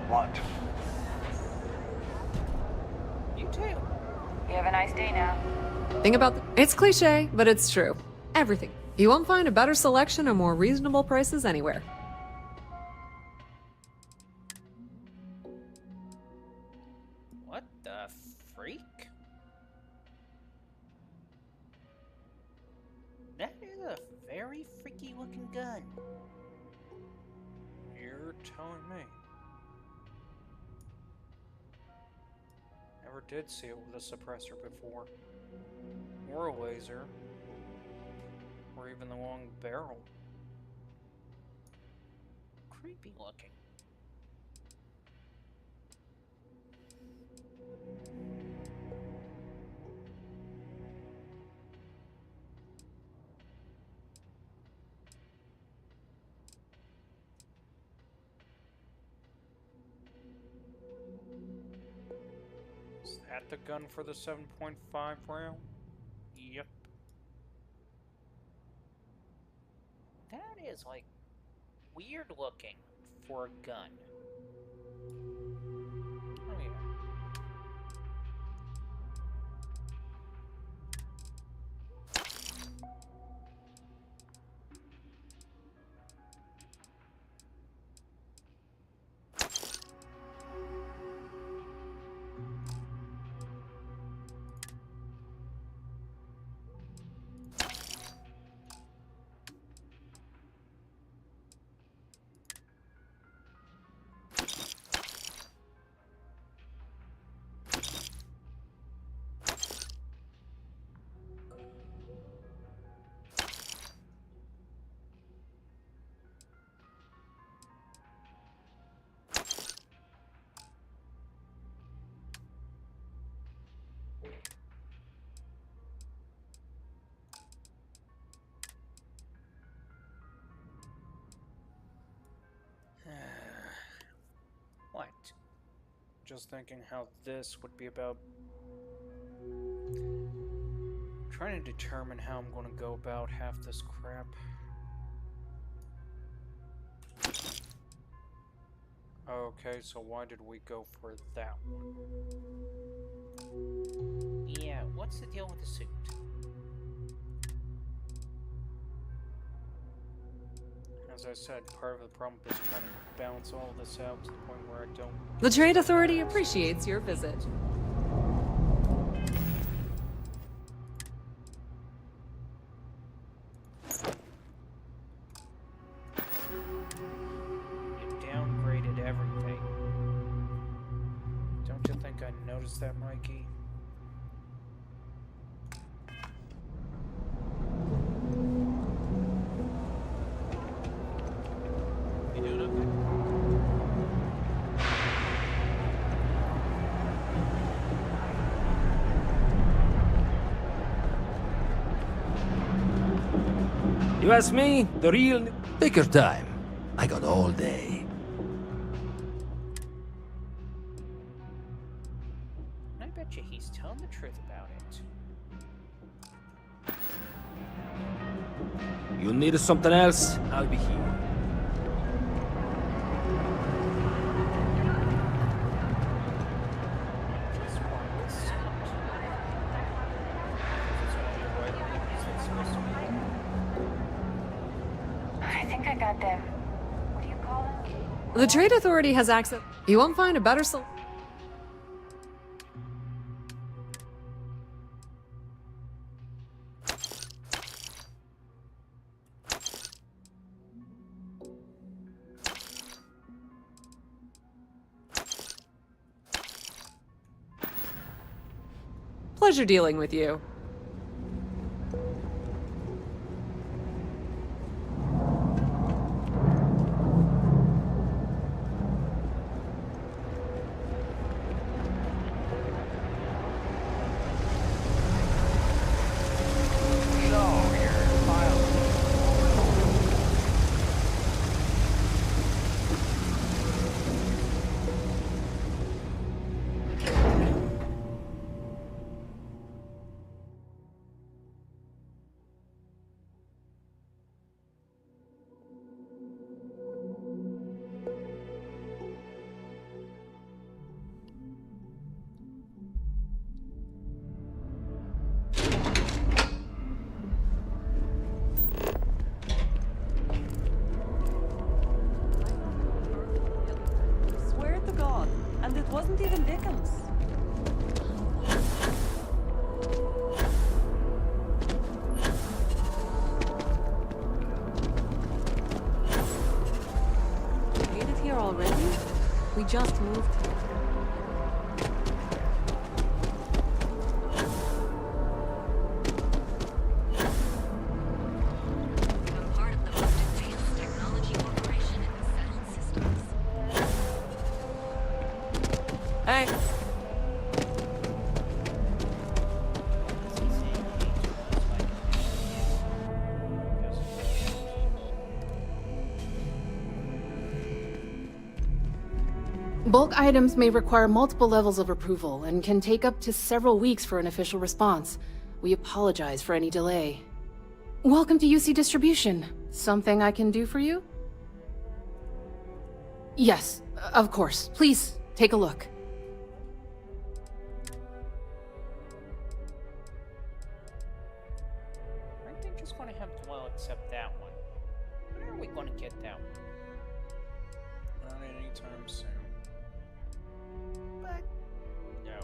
What? You too. You have a nice day now. Thing about it's cliche, but it's true. Everything. You won't find a better selection or more reasonable prices anywhere. What the freak? That is a very freaky looking gun. You're telling me. Never did see it with a suppressor before. Or a laser. Or even the long barrel. Creepy looking. Is that the gun for the 7.5 round? Yep. That is, like, weird looking for a gun. Oh, yeah. just thinking how this would be about trying to determine how I'm going to go about half this crap. Okay, so why did we go for that one? Yeah, what's the deal with the suit? As I said, part of the problem is trying to balance all this out to the point where I don't... The Trade Authority appreciates your visit. You downgraded everything. Don't you think I noticed that, Mikey? You doing okay? You ask me, the real... Take your time. I got all day. I bet you he's telling the truth about it. You need something else? I'll be here. I think I got them. What do you call them? The Trade Authority has access. You won't find a better Pleasure dealing with you. Swear to God, and it wasn't even Dickens. You made it here already? We just moved here. Hey! Bulk items may require multiple levels of approval and can take up to several weeks for an official response. We apologize for any delay. Welcome to UC Distribution. Something I can do for you? Yes, of course. Please, take a look. Aren't they just going to have to well accept that one? When are we going to get that one? Not anytime soon. But no.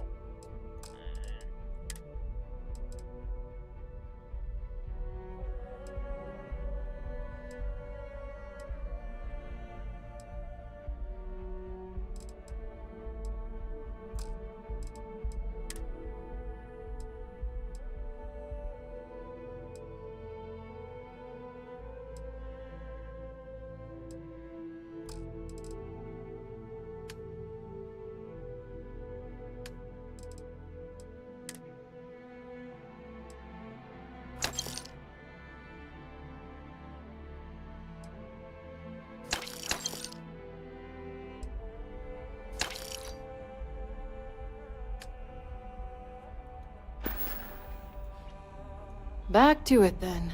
Back to it then.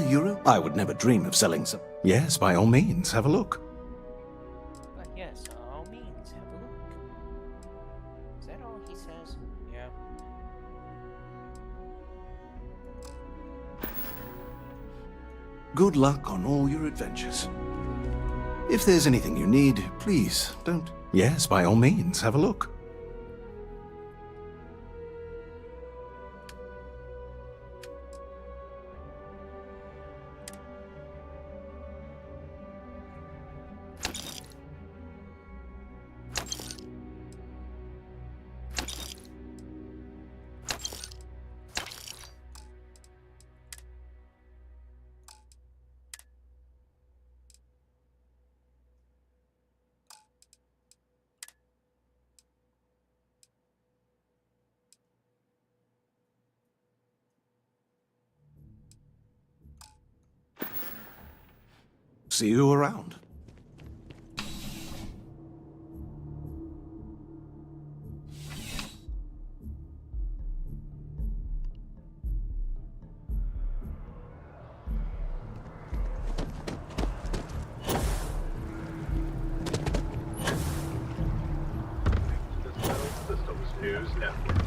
Euro? I would never dream of selling some. Yes, by all means, have a look. But yes, all means, have a look. Is that all he says? Yeah. Good luck on all your adventures. If there's anything you need, please don't. Yes, by all means, have a look. See you around. News Network.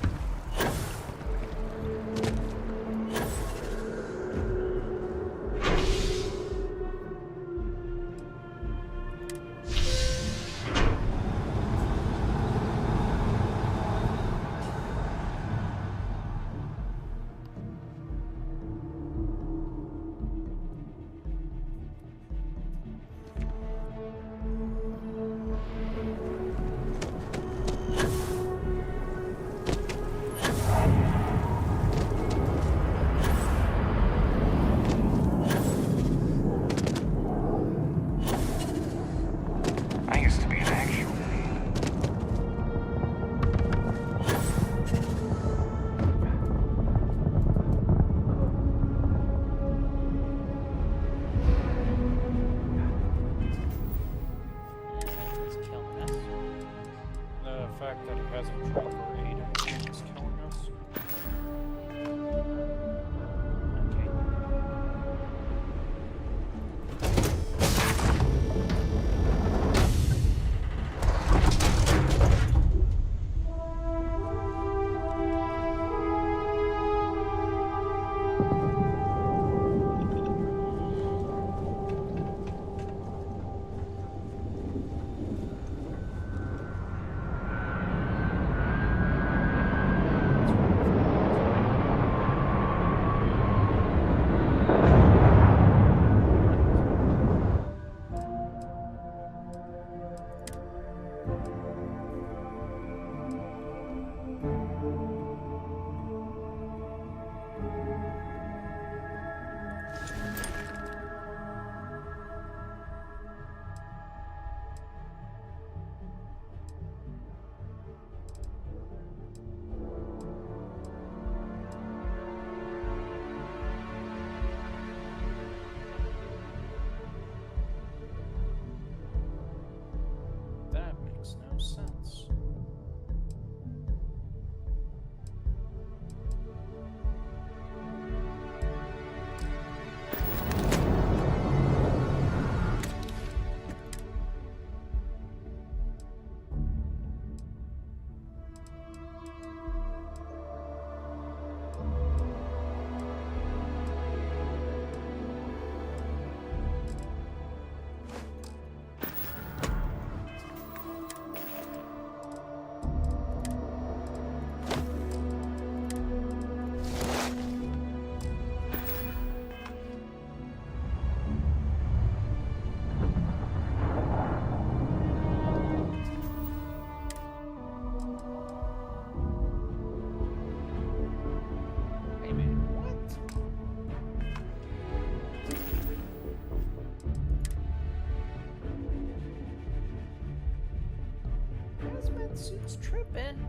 tripping?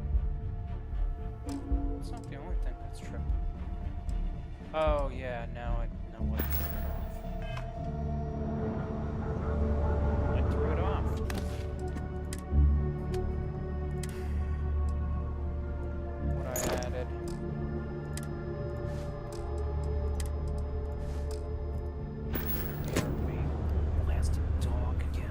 It's not the only thing that's tripping. Oh yeah, now I know what to turn it off. I threw it off. What I added. Blasted dog again.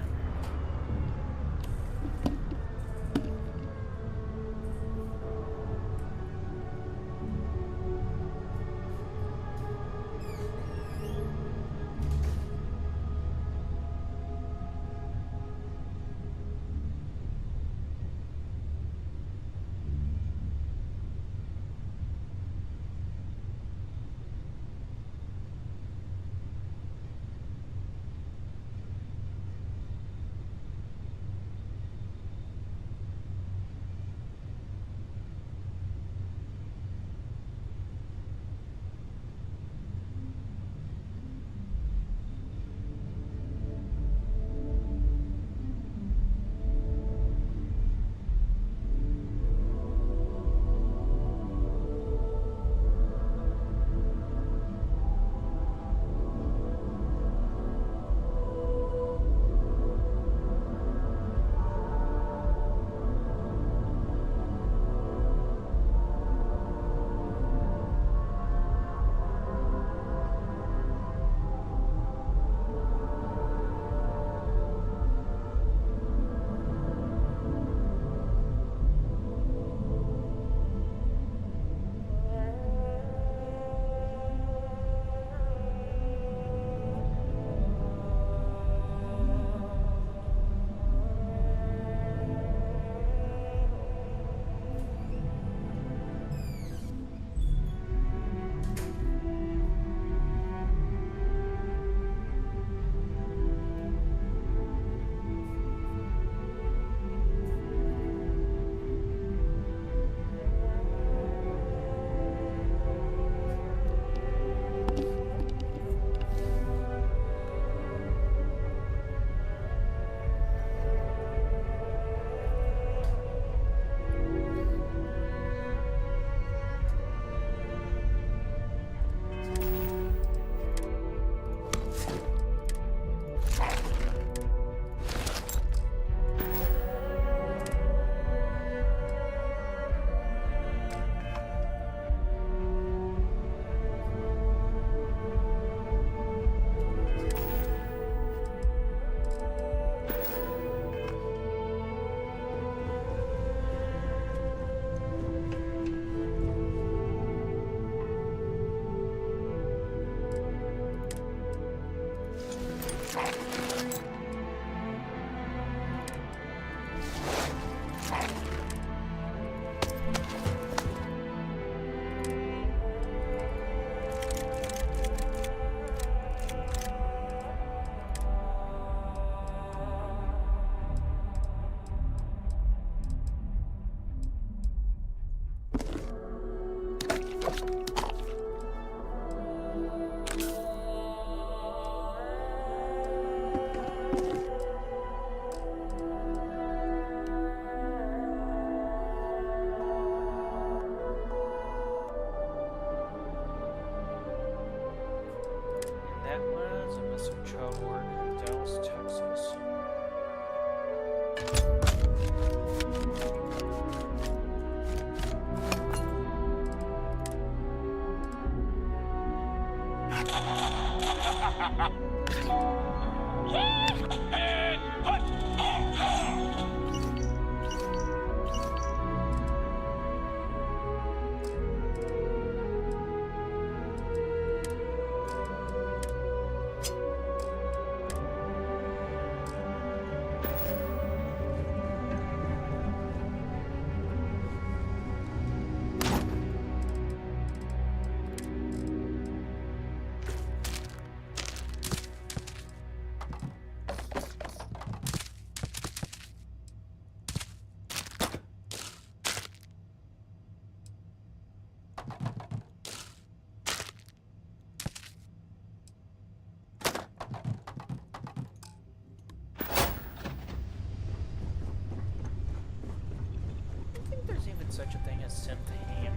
such a thing as synth ham.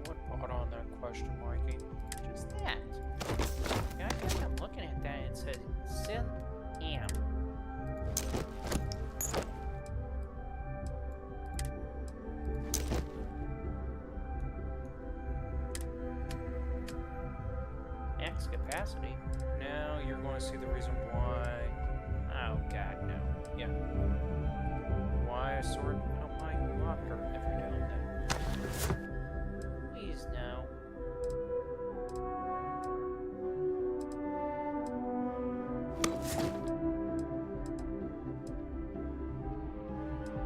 What brought on that question, Mikey? Just that. Yeah, I guess I'm looking at that and it says synth ham. Max capacity? No, you're going to see the reason why. Oh god, no. Yeah. Why I sort out my locker every now and then. Please no.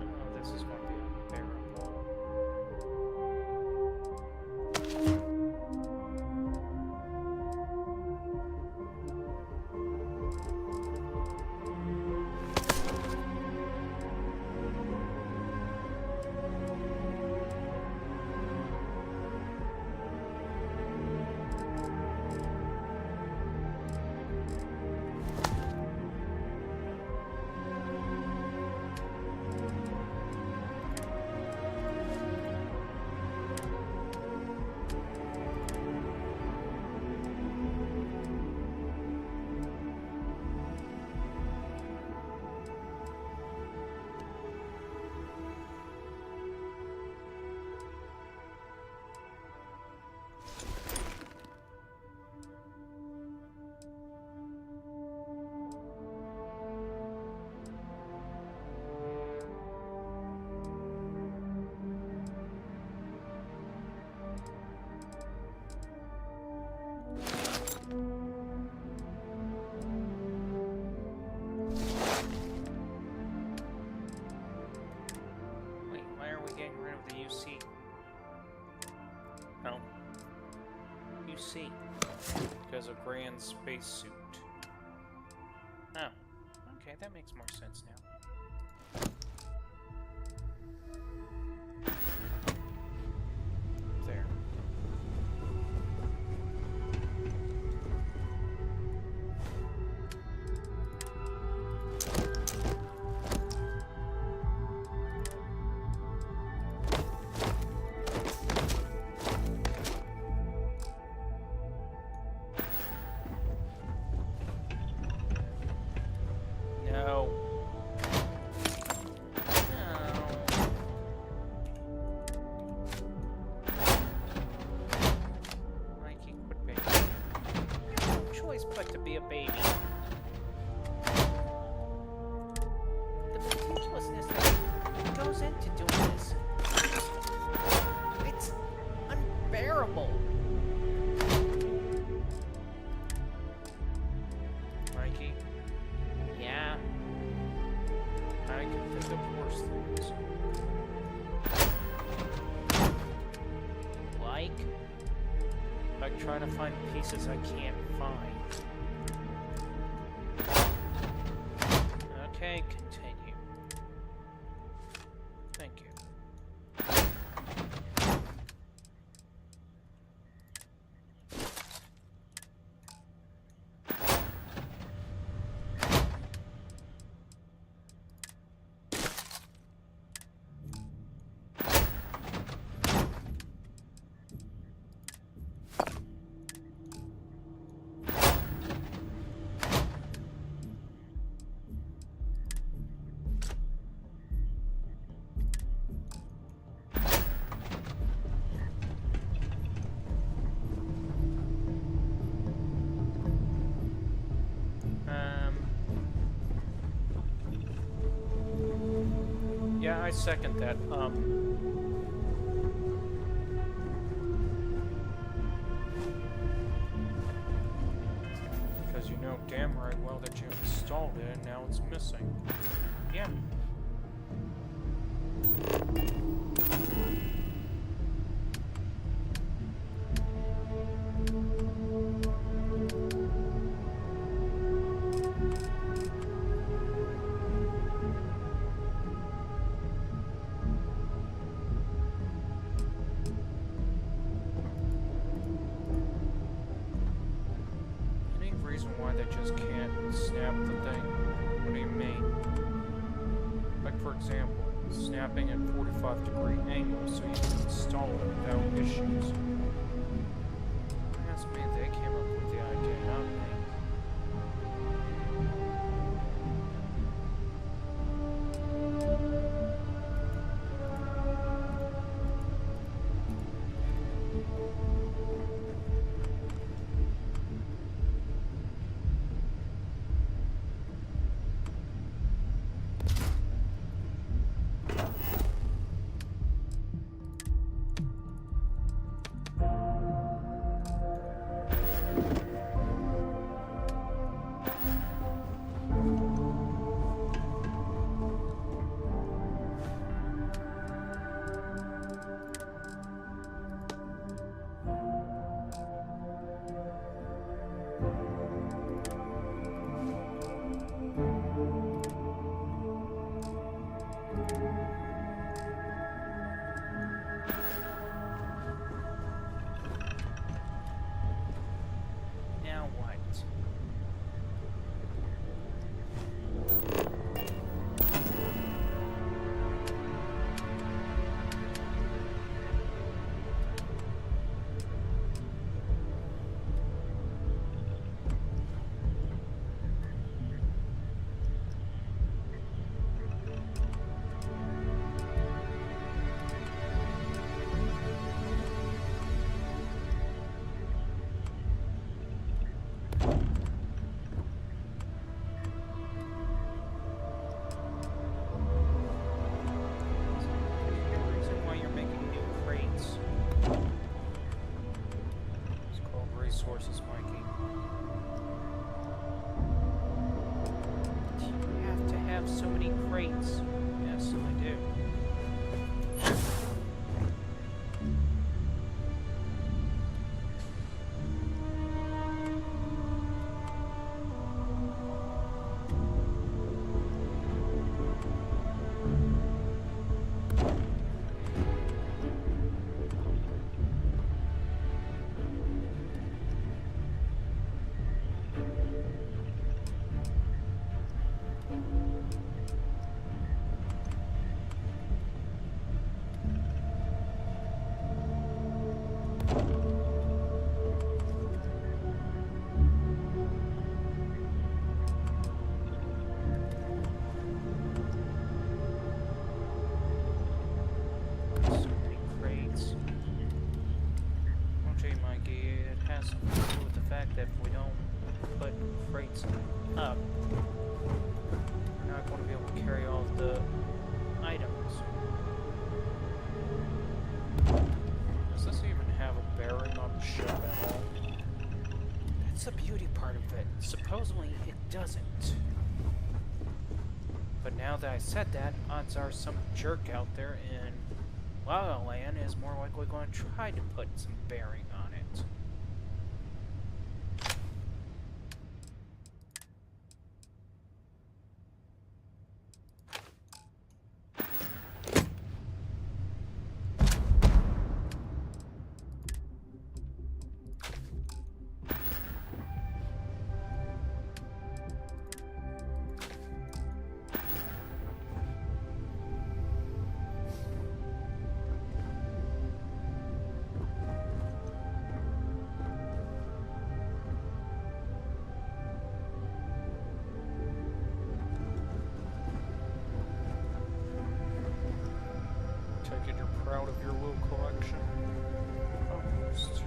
Oh, this is going to be unbearable. Wait, why are we getting rid of the UC? No. UC. Because of Grand's spacesuit. Oh. Okay, that makes more sense now. There. No. Mikey, quit baby. You have no choice but to be a baby. The meticulousness that goes into doing this. It's unbearable. Mikey? Yeah. I can think of worse things. Like trying to find pieces I can't find. Okay, continue. Thank you. Yeah, I second that. Because you know damn right well that you installed it and now it's missing. Yeah. Why they just can't snap the thing? What do you mean? Like for example, snapping at 45-degree angle so you can install it without issues. Ask me, they came up with the idea, not me. Now what? Resources, Mikey. You have to have so many crates. Yes, I do. That if we don't put freights up, we're not going to be able to carry all of the items. Does this even have a bearing on the ship at all? That's the beauty part of it. Supposedly it doesn't. But now that I said that, odds are some jerk out there in La La Land is more likely going to try to put some bearing on it. Take it you're proud of your little collection. Almost.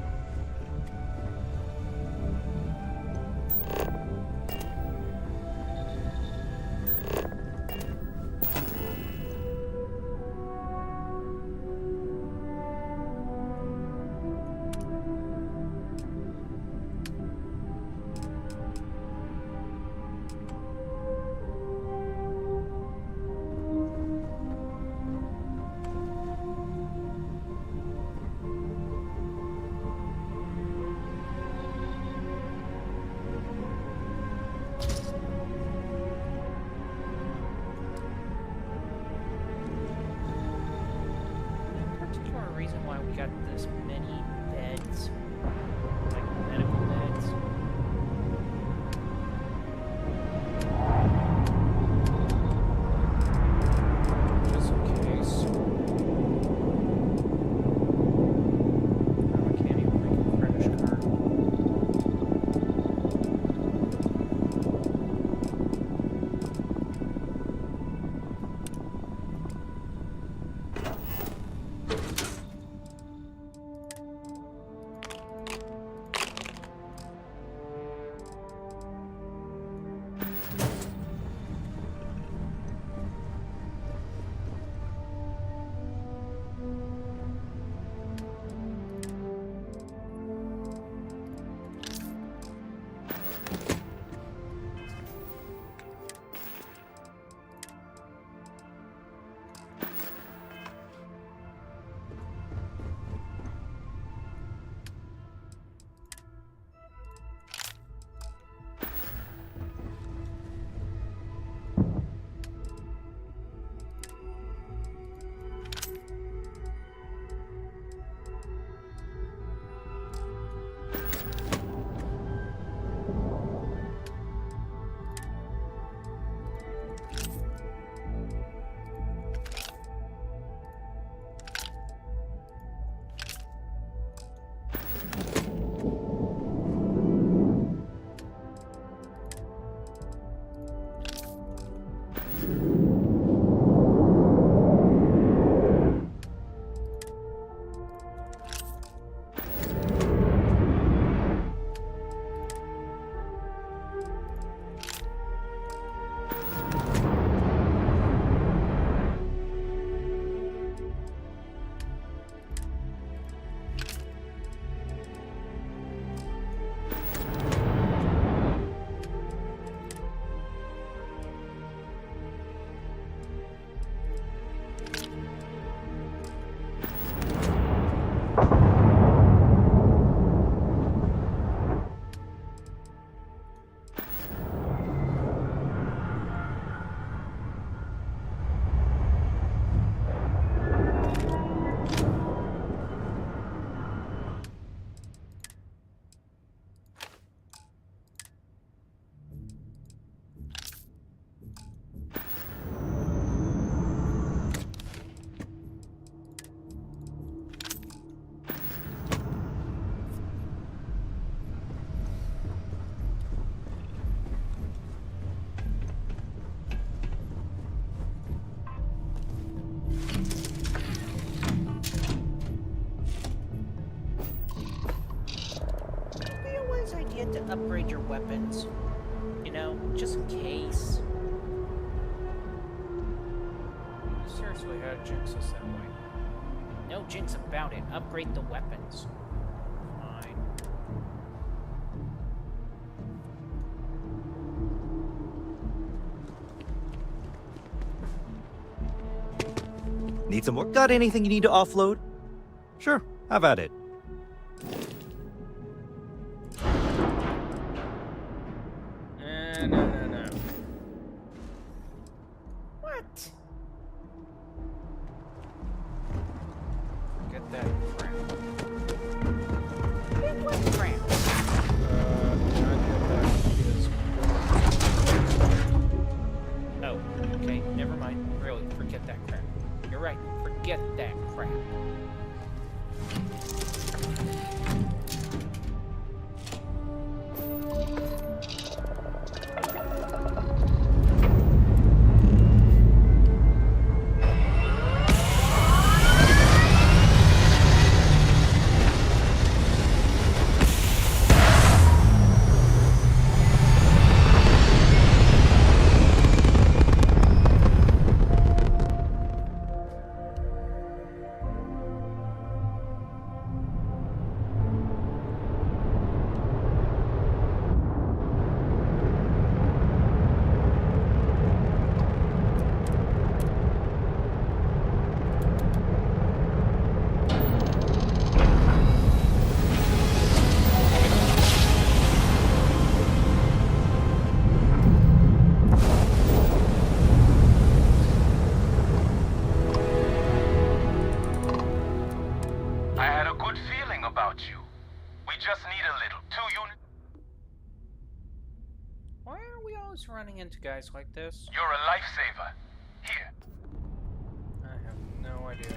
Reason why we got this many beds, like medical beds. forget to upgrade your weapons? You know, just in case. Seriously, how to jinx us that way? No jinx about it. Upgrade the weapons. Fine. Need some more? Got anything you need to offload? Sure, have at it. No. What? Get that crap. Get what crap? Not get that because... Oh, okay, never mind. Really, forget that crap. You're right, forget that crap. Running into guys like this? You're a lifesaver. Here. I have no idea.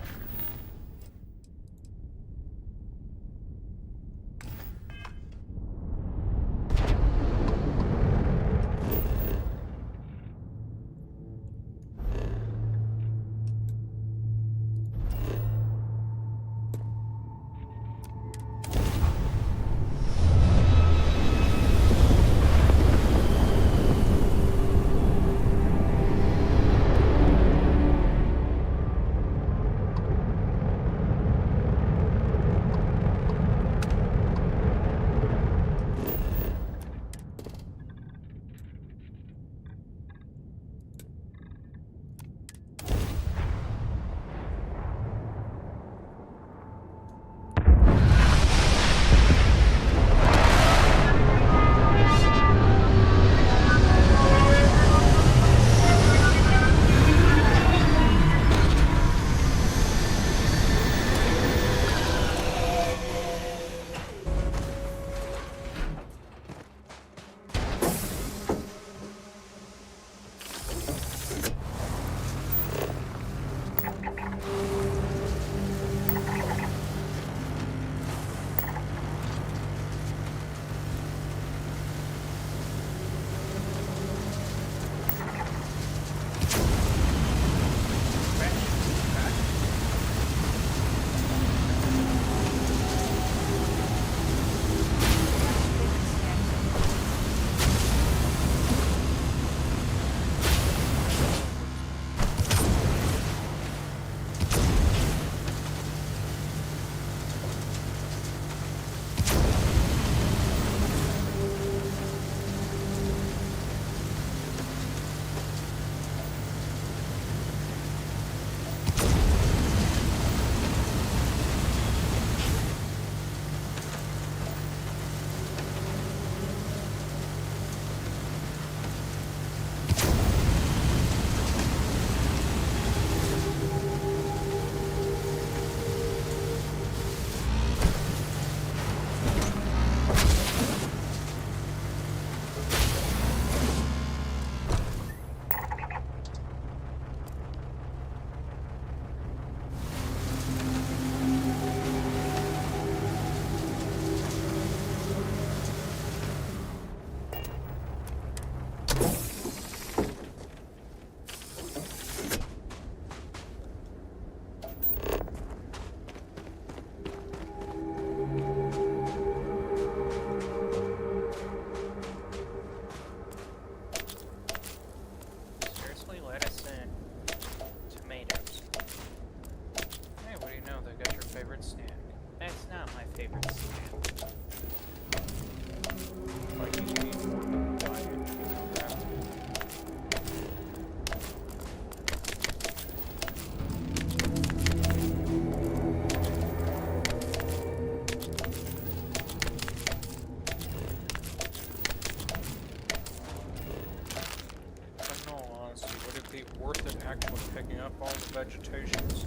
mutations.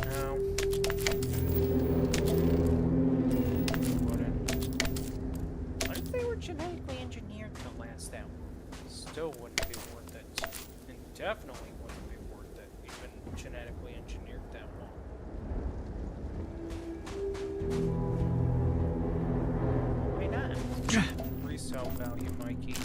No. What if they were genetically engineered to last that long? Still wouldn't be worth it. And definitely wouldn't be worth it, even genetically engineered that long. Why not? Resale value, Mikey.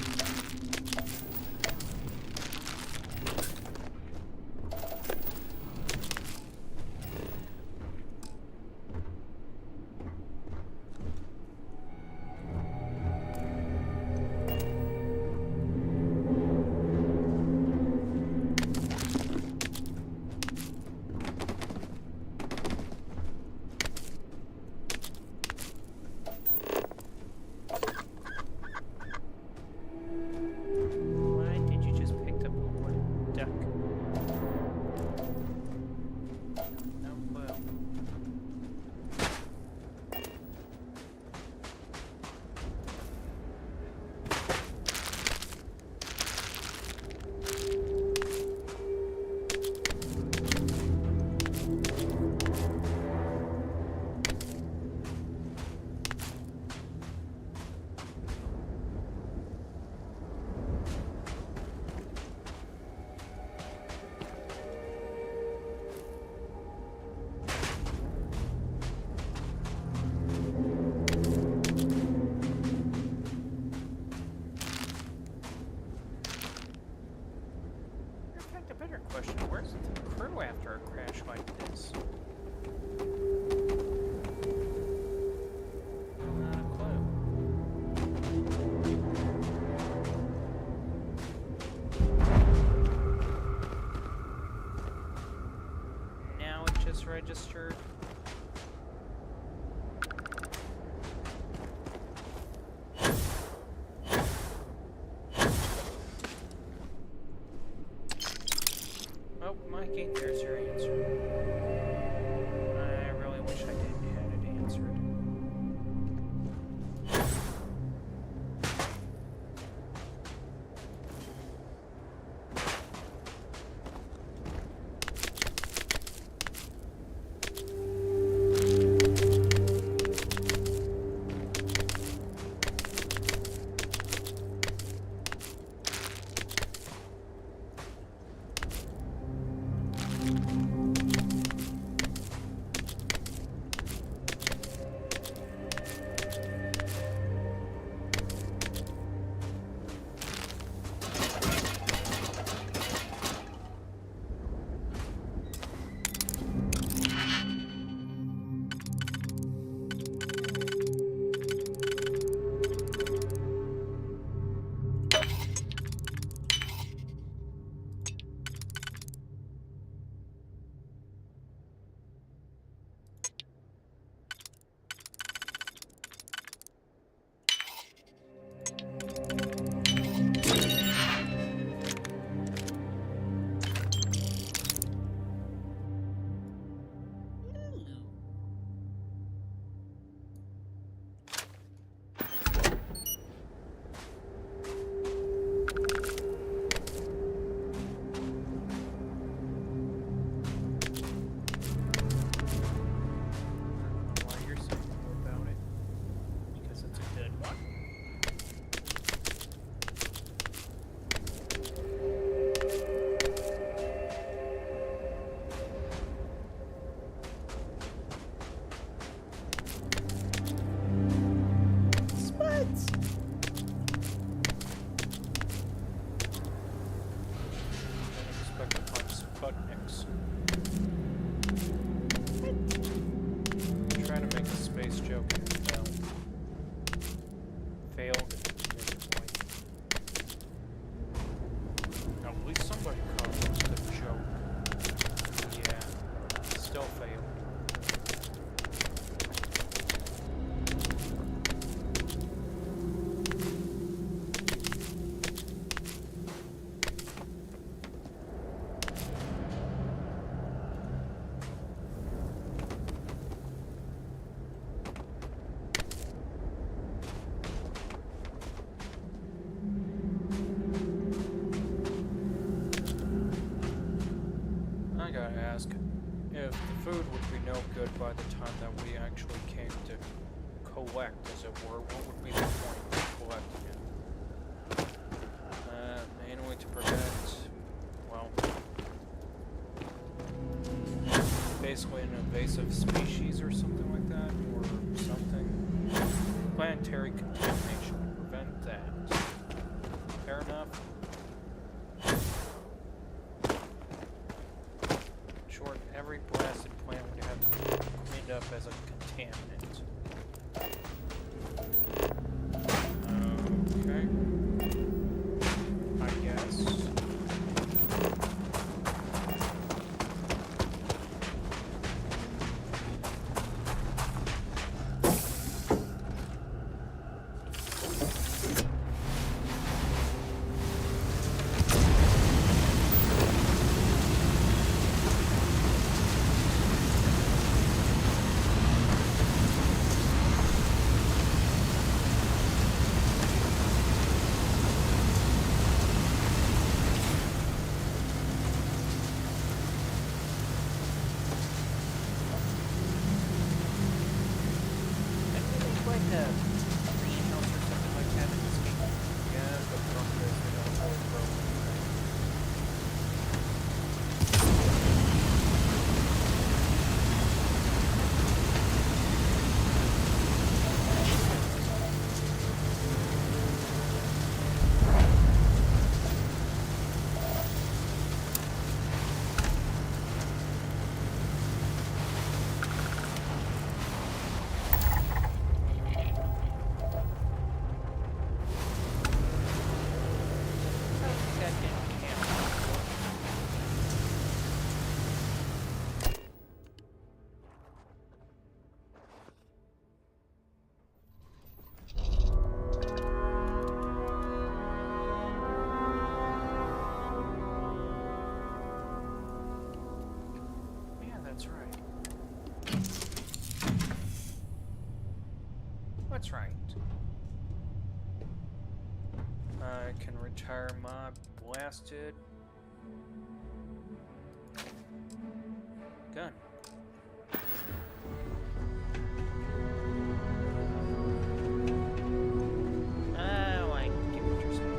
Question, where's the crew after a crash like this? Not a clue. Now it just registered. Oh, Mikey, there's your answer. I really wish I didn't have it answered. I gotta ask, if the food would be no good by the time that we actually came to collect, as it were, what would be the point of collecting it? Mainly to prevent, well, basically an invasive species or something like that, or something. Planetary contamination to prevent that. Fair enough? In short, every blasted plant would have to be cleaned up as a contaminant. Okay. I guess. That's right. I can retire my blasted gun. Oh, I get what you're saying.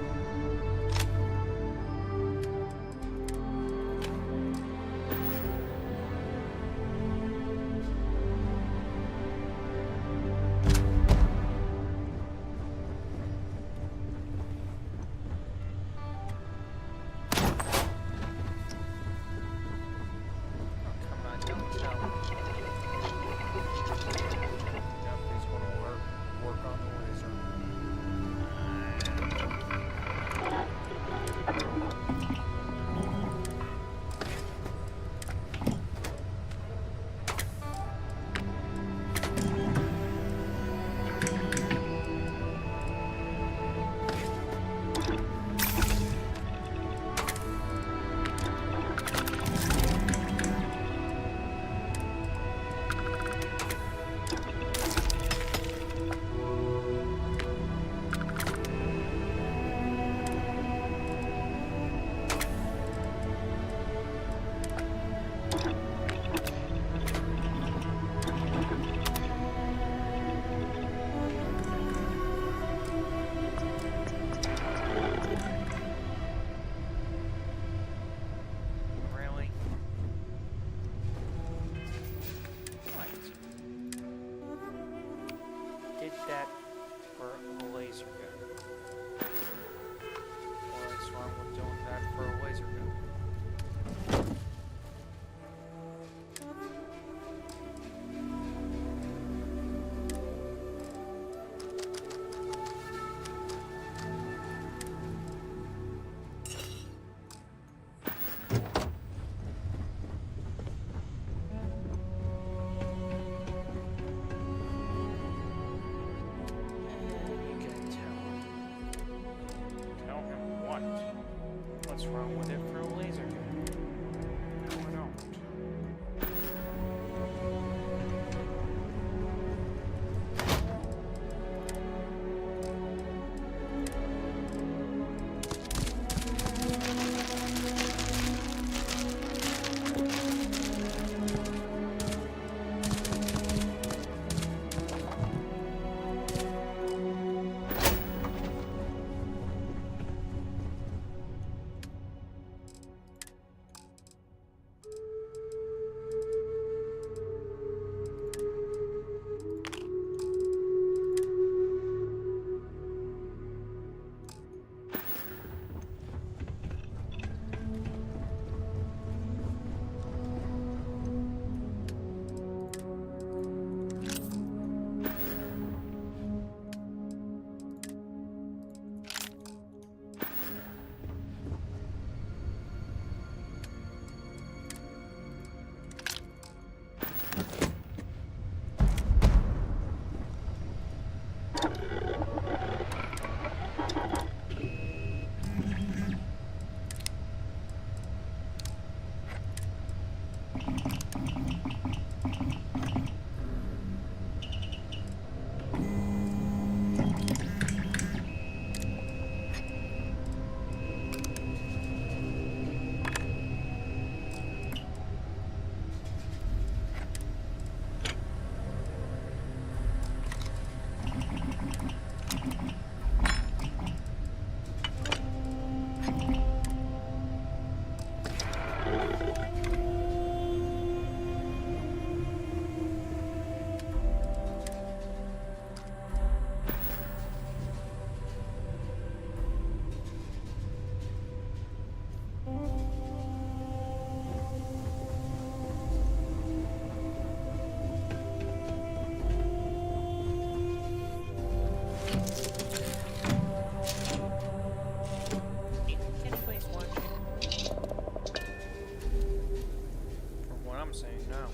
I'm saying no.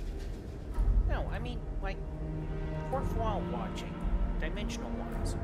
No, I mean, like, worthwhile watching. Dimensional ones.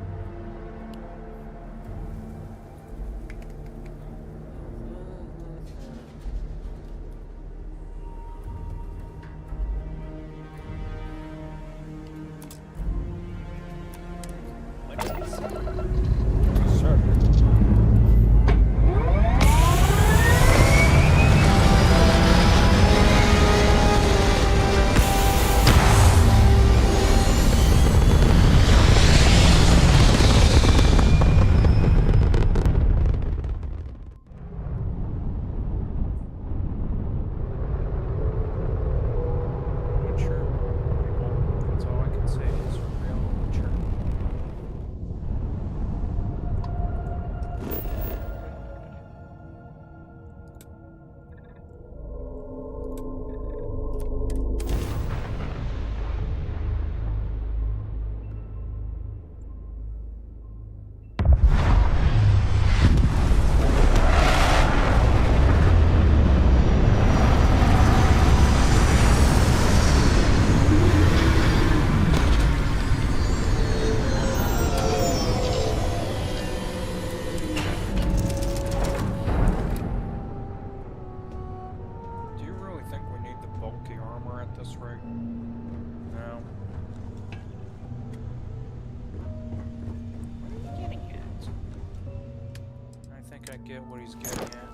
I get what he's getting at.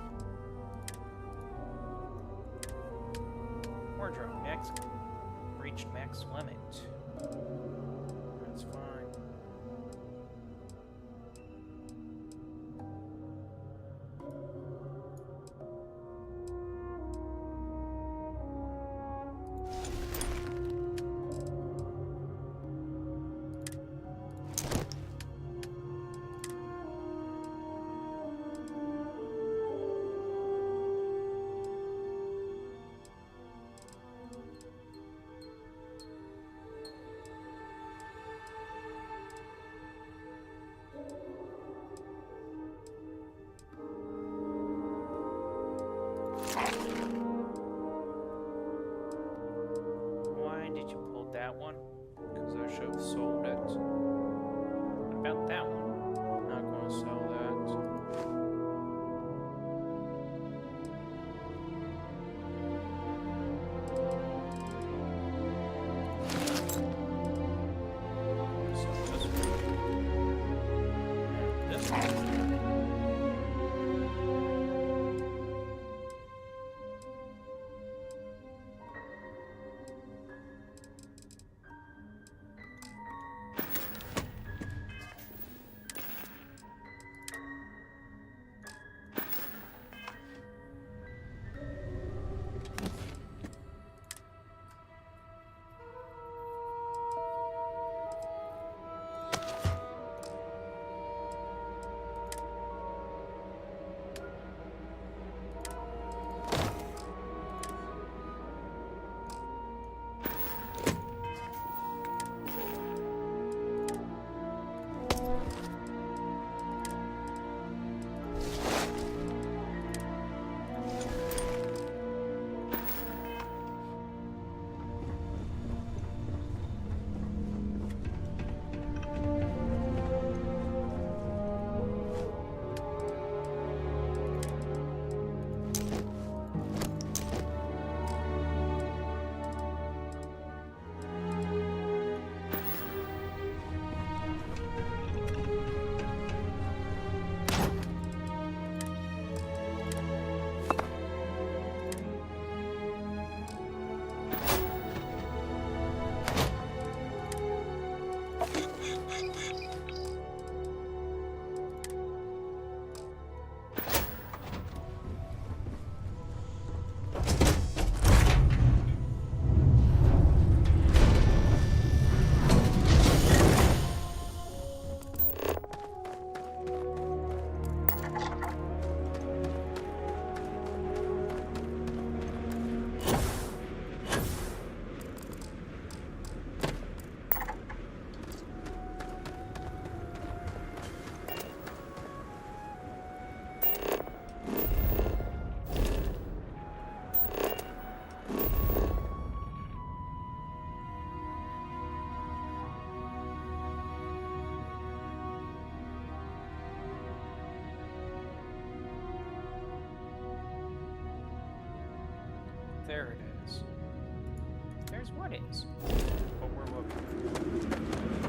Wardrobe max reached max limit. That's fine. Why did you pull that one? Because I should have sold it. What about that one? I'm not going to sell that. This one. There it is. There's what is. What we're looking for.